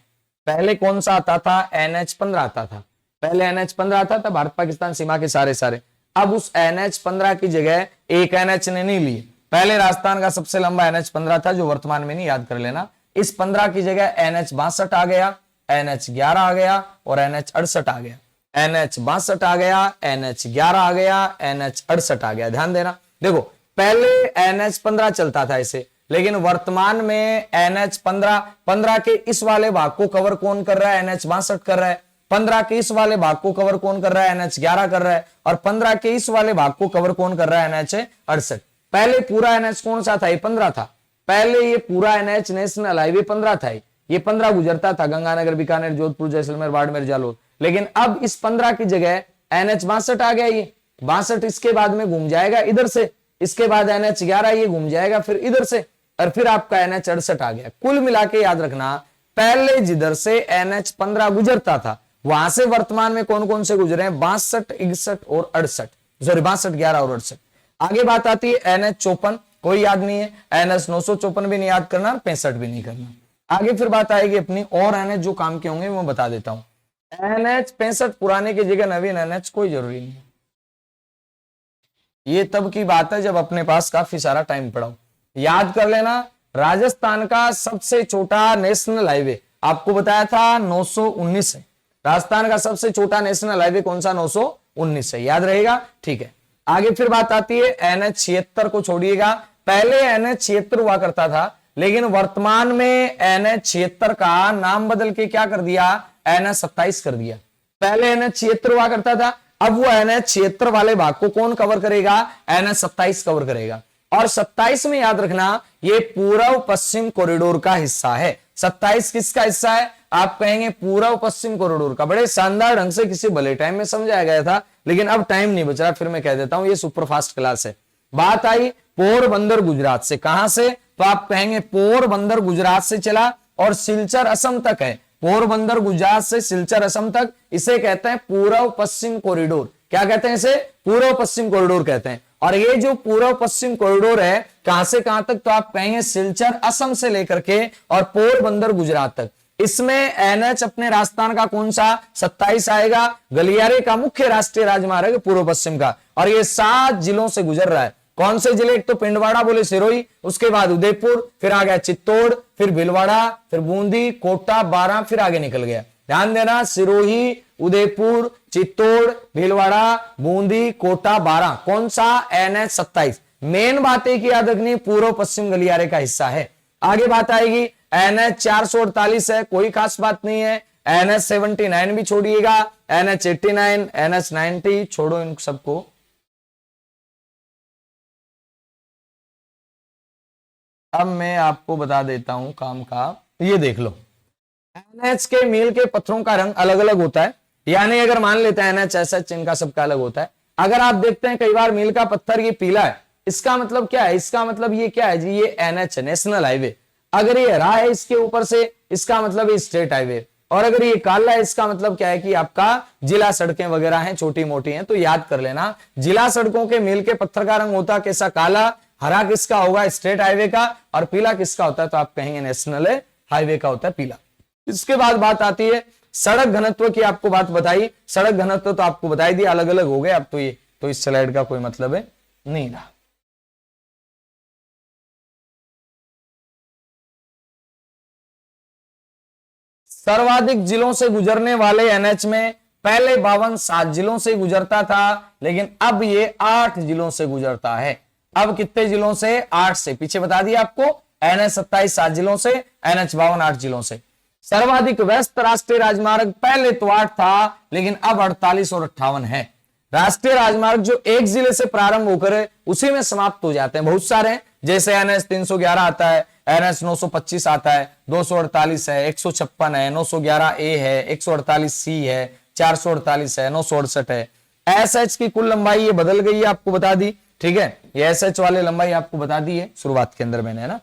पहले कौन सा आता था, NH15 आता था। पहले NH15 आता था, भारत पाकिस्तान सीमा के सारे। अब उस NH15 की जगह एक NH ने नहीं ली। पहले राजस्थान का सबसे लंबा NH15 था जो वर्तमान में नहीं, याद कर लेना। इस 15 की जगह NH62 आ गया, NH11 आ गया और NH68 आ गया। NH62 आ गया, NH11 आ गया, NH68 आ गया। ध्यान देना, देखो पहले NH15 चलता था इसे, लेकिन वर्तमान में NH15 के इस वाले भाग को कवर कौन कर रहा है, NH62 कर रहा है। 15 के इस वाले भाग को कवर कौन कर रहा है, NH11 कर रहा है। और 15 के इस वाले भाग को कवर कौन कर रहा है, NH68। पहले पूरा NH कौन सा था, ये 15 था। पहले ये पूरा NH नेशनल हाईवे 15 था, ये 15 गुजरता था, गंगानगर, बीकानेर, जोधपुर, जैसलमेर, बाड़मेर, जालोर। लेकिन अब इस 15 की जगह NH62 आ गया। ये 62 इसके बाद में घूम जाएगा इधर से, इसके बाद NH11 ये घूम जाएगा फिर इधर से, और फिर आपका NH68 आ गया। कुल मिला के याद रखना, पहले जिधर से NH15 गुजरता था वहां से वर्तमान में कौन कौन से गुजरे हैं, 62, 61 और 68, सॉरी 62, 11 और 68। आगे बात आती है NH54, कोई याद नहीं है। NH954 भी नहीं याद करना, 65 भी नहीं करना। आगे फिर बात आएगी अपनी और NH जो काम के होंगे मैं बता देता हूं। NH65 पुराने की जगह नवीन NH कोई जरूरी नहीं है। ये तब की बात है जब अपने पास काफी सारा टाइम पड़ा हो। याद कर लेना, राजस्थान का सबसे छोटा नेशनल हाईवे आपको बताया था 919 है। राजस्थान का सबसे छोटा नेशनल हाईवे कौन सा, 919 है, याद रहेगा, ठीक है। आगे फिर बात आती है NH76 को छोड़िएगा। पहले NH76 हुआ करता था, लेकिन वर्तमान में NH76 का नाम बदल के क्या कर दिया, NH27 कर दिया। पहले NH76 हुआ करता था, अब वो NH76 वाले भाग को कौन कवर करेगा, NH27 कवर करेगा। और 27 में याद रखना, ये पूर्व पश्चिम कॉरिडोर का हिस्सा है। 27 किसका हिस्सा है, आप कहेंगे पूर्व पश्चिम कॉरिडोर का। बड़े शानदार ढंग से किसी भले टाइम में समझाया गया था, लेकिन अब टाइम नहीं बच रहा, फिर मैं कह देता हूं, ये सुपरफास्ट क्लास है। बात आई पोरबंदर गुजरात से, कहां से, तो आप कहेंगे पोरबंदर गुजरात से चला और सिलचर असम तक है। पोरबंदर गुजरात से सिलचर असम तक, इसे कहते हैं पूर्व पश्चिम कॉरिडोर। क्या कहते हैं इसे, पूर्व पश्चिम कॉरिडोर कहते हैं। और ये जो पूर्व पश्चिम कॉरिडोर है कहां से कहां तक, तो आप कहेंगे सिलचर असम से लेकर के और पोरबंदर गुजरात तक। इसमें NH अपने राजस्थान का कौन सा, 27 आएगा, गलियारे का मुख्य राष्ट्रीय राजमार्ग पूर्व पश्चिम का, और ये 7 जिलों से गुजर रहा है। कौन से जिले, एक तो पिंडवाड़ा बोले सिरोही, उसके बाद उदयपुर, फिर आ गया चित्तौड़, फिर भीलवाड़ा, फिर बूंदी, कोटा, बारां, फिर आगे निकल गया। ध्यान देना, सिरोही, उदयपुर, चित्तौड़, भीलवाड़ा, बूंदी, कोटा, बारां, कौन सा, NH27। मेन बात है कि याद रखनी, पूर्व पश्चिम गलियारे का हिस्सा है। आगे बात आएगी NH448 है, कोई खास बात नहीं है। NH79 भी छोड़िएगा, NH89, NH90 छोड़ो इन सबको। अब मैं आपको बता देता हूं काम का, ये देख लो। NH के मील के पत्थरों का रंग अलग अलग होता है, यानी अगर मान लेते हैं NH इनका सबका अलग होता है। अगर आप देखते हैं कई बार मील का पत्थर ये पीला है, इसका मतलब क्या है, इसका मतलब ये क्या है जी, ये NH नेशनल हाईवे। अगर ये हरा है इसके ऊपर से, इसका मतलब ये स्टेट हाईवे। और अगर ये काला है, इसका मतलब क्या है कि आपका जिला सड़कें वगैरह हैं, छोटी मोटी हैं। तो याद कर लेना, जिला सड़कों के मील के पत्थर का रंग होता कैसा, काला। हरा किसका होगा, स्टेट हाईवे का। और पीला किसका होता है, तो आप कहेंगे नेशनल हाईवे का होता है पीला। इसके बाद बात आती है सड़क घनत्व की, आपको बात बताई। सड़क घनत्व तो आपको बताई दिया, अलग अलग हो गए अब तो ये, तो इस स्लाइड का कोई मतलब है नहीं रहा। सर्वाधिक जिलों से गुजरने वाले एनएच में पहले 7 जिलों से गुजरता था, लेकिन अब ये 8 जिलों से गुजरता है। अब कितने जिलों से? 8 से। पीछे बता दिया आपको, एनएच 27 7 जिलों से, एनएच 52 8 जिलों से। सर्वाधिक व्यस्त राष्ट्रीय राजमार्ग पहले तो 8 था, लेकिन अब 48 और 58 है। राष्ट्रीय राजमार्ग जो एक जिले से प्रारंभ होकर उसी में समाप्त हो जाते हैं, बहुत सारे हैं, जैसे एनएच 311 आता है, एनएच 925 आता है, 248 है, 156 है, 911 ए है, 148 सी है, 448 है, 968 है। एसएच की कुल लंबाई ये बदल गई है, आपको बता दी, ठीक है। ये एसएच वाले लंबाई आपको बता दी है शुरुआत के अंदर मैंने, है ना।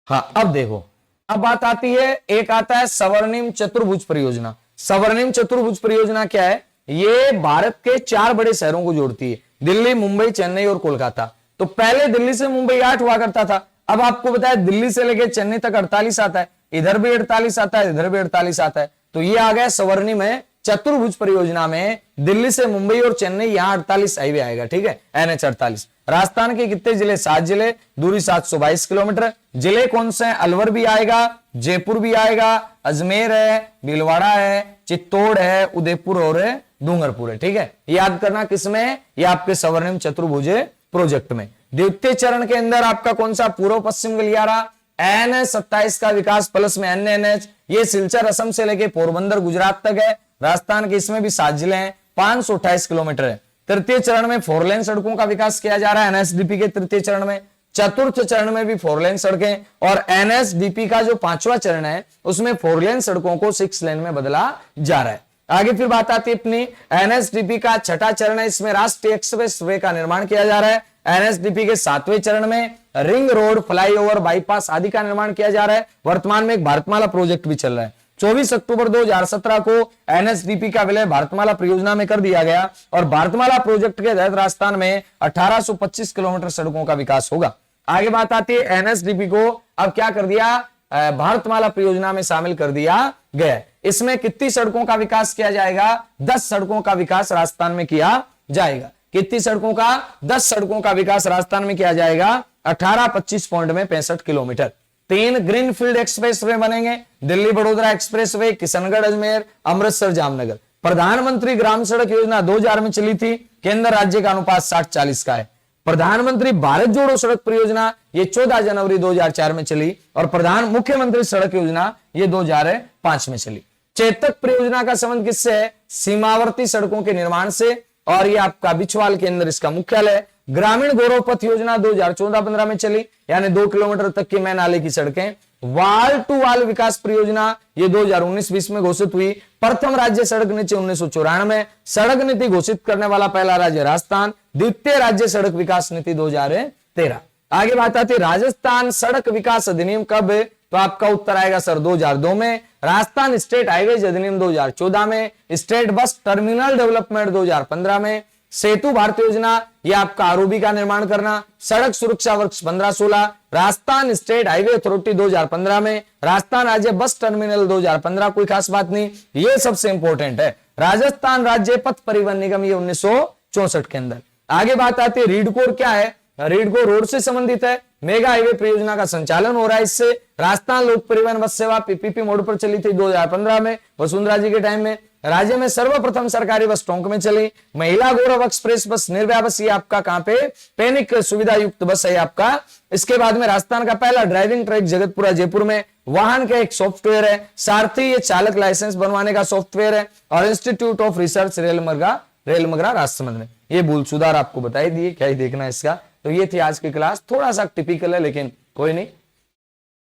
हाँ, अब देखो, अब बात आती है, एक आता है स्वर्णिम चतुर्भुज परियोजना। स्वर्णिम चतुर्भुज परियोजना क्या है? ये भारत के 4 बड़े शहरों को जोड़ती है, दिल्ली, मुंबई, चेन्नई और कोलकाता। तो पहले दिल्ली से मुंबई 8 हुआ करता था, अब आपको बताया दिल्ली से लेकर चेन्नई तक 48 आता है, इधर भी 48 आता है, इधर भी 48 आता है। तो ये आ गया स्वर्णिम है चतुर्भुज परियोजना में, दिल्ली से मुंबई और चेन्नई, यहां 48 हाईवे आएगा, ठीक है, एनएच 48। राजस्थान के कितने जिले? 7 जिले, दूरी 722 किलोमीटर। जिले कौन से हैं? अलवर भी आएगा, जयपुर भी आएगा, अजमेर है, भीलवाड़ा है, चित्तौड़ है, उदयपुर और डूंगरपुर है, ठीक है। याद करना किसमें है? ये आपके स्वर्णिम चतुर्भुज प्रोजेक्ट में। द्वितीय चरण के अंदर आपका कौन सा? पूर्व पश्चिम गलियारा, एनएच 27 का विकास प्लस में एनएच, ये सिलचर असम से लेके पोरबंदर गुजरात तक है। राजस्थान के इसमें भी 7 जिले हैं, 528 किलोमीटर है। तृतीय चरण में 4 लेन सड़कों का विकास किया जा रहा है एनएचडीपी के तृतीय चरण में। चतुर्थ चरण में भी 4 लेन सड़कें, और एनएचडीपी का जो 5वां चरण है उसमें 4 लेन सड़कों को 6 लेन में बदला जा रहा है। आगे फिर बात आती है अपनी एनएचडीपी का 6वां चरण है, इसमें राष्ट्रीय एक्सप्रेस वे का निर्माण किया जा रहा है। एनएचडीपी के 7वें चरण में रिंग रोड, फ्लाईओवर, बाईपास आदि का निर्माण किया जा रहा है। वर्तमान में एक भारतमाला प्रोजेक्ट भी चल रहा है। 24 अक्टूबर 2017 को एनएचडीपी का विलय भारतमाला परियोजना में कर दिया गया, और भारतमाला प्रोजेक्ट के तहत राजस्थान में 1825 किलोमीटर सड़कों का विकास होगा। आगे बात आती है एनएचडीपी को अब क्या कर दिया? भारतमाला परियोजना में शामिल कर दिया गया। इसमें कितनी सड़कों का विकास किया जाएगा? 10 सड़कों का विकास राजस्थान में किया जाएगा। कितनी सड़कों का? 10 सड़कों का विकास राजस्थान में किया जाएगा। 18 25 पॉइंट में 65 किलोमीटर। 3 ग्रीनफील्ड एक्सप्रेसवे बनेंगे, दिल्ली बड़ोदरा एक्सप्रेसवे, किशनगढ़ अजमेर, अमृतसर जामनगर। प्रधानमंत्री ग्राम सड़क योजना 2000 में चली थी, केंद्र राज्य का अनुपात 60-40 का है। प्रधानमंत्री भारत जोड़ो सड़क परियोजना ये 14 जनवरी 2004 में चली, और मुख्यमंत्री सड़क योजना ये 2005 में चली। चेतक परियोजना का संबंध किससे है? सीमावर्ती सड़कों के निर्माण से, और ये आपका बिछवाल के अंदर इसका मुख्यालय है। ग्रामीण गौरव पथ योजना 2014-15 में चली, यानी 2 किलोमीटर तक की मैं नाले की सड़कें। वाल टू वाल विकास परियोजना ये 2019-20 में घोषित हुई। प्रथम राज्य सड़क नीति 1994, सड़क नीति घोषित करने वाला पहला राज्य राजस्थान। द्वितीय राज्य सड़क विकास नीति 2013। आगे बात आती है राजस्थान सड़क विकास अधिनियम कब? तो आपका उत्तर आएगा सर 2002 में। राजस्थान स्टेट हाईवेज अधिनियम 2014 में। स्टेट बस टर्मिनल डेवलपमेंट 2015 में। सेतु भारत योजना ये आपका आरओबी का निर्माण करना। सड़क सुरक्षा वर्ष 15-16। राजस्थान स्टेट हाईवे अथॉरिटी 2015 में। राजस्थान राज्य बस टर्मिनल 2015, कोई खास बात नहीं, ये सबसे इंपॉर्टेंट है। राजस्थान राज्य पथ परिवहन निगम ये 1964 के अंदर। आगे बात आती है रीडकोर क्या है? रीडकोर रोड से संबंधित है। मेगा हाईवे परियोजना का संचालन हो रहा है इससे। राजस्थान लोक परिवहन बस सेवा पीपीपी मोड पर चली थी 2015 में, वसुंधरा जी के टाइम में। राज्य में सर्वप्रथम सरकारी बस टोंक में चली। महिला गौरव एक्सप्रेस बस, निर्भया बस, ये आपका कहां पे? पैनिक सुविधा युक्त बस है आपका। इसके बाद में राजस्थान का पहला ड्राइविंग ट्रैक जगतपुरा जयपुर में। वाहन का एक सॉफ्टवेयर है। सारथी ये चालक लाइसेंस बनवाने का सॉफ्टवेयर है। और institute of research Railmagra Rajsamand में। ये भूल सुधार आपको बताई दिए, क्या ही देखना है इसका। तो ये थी आज की क्लास, थोड़ा सा टिपिकल है लेकिन कोई नहीं,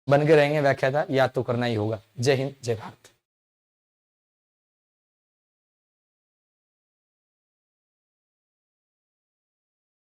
बन के रहेंगे व्याख्याता, याद तो करना ही होगा। जय हिंद, जय भारत।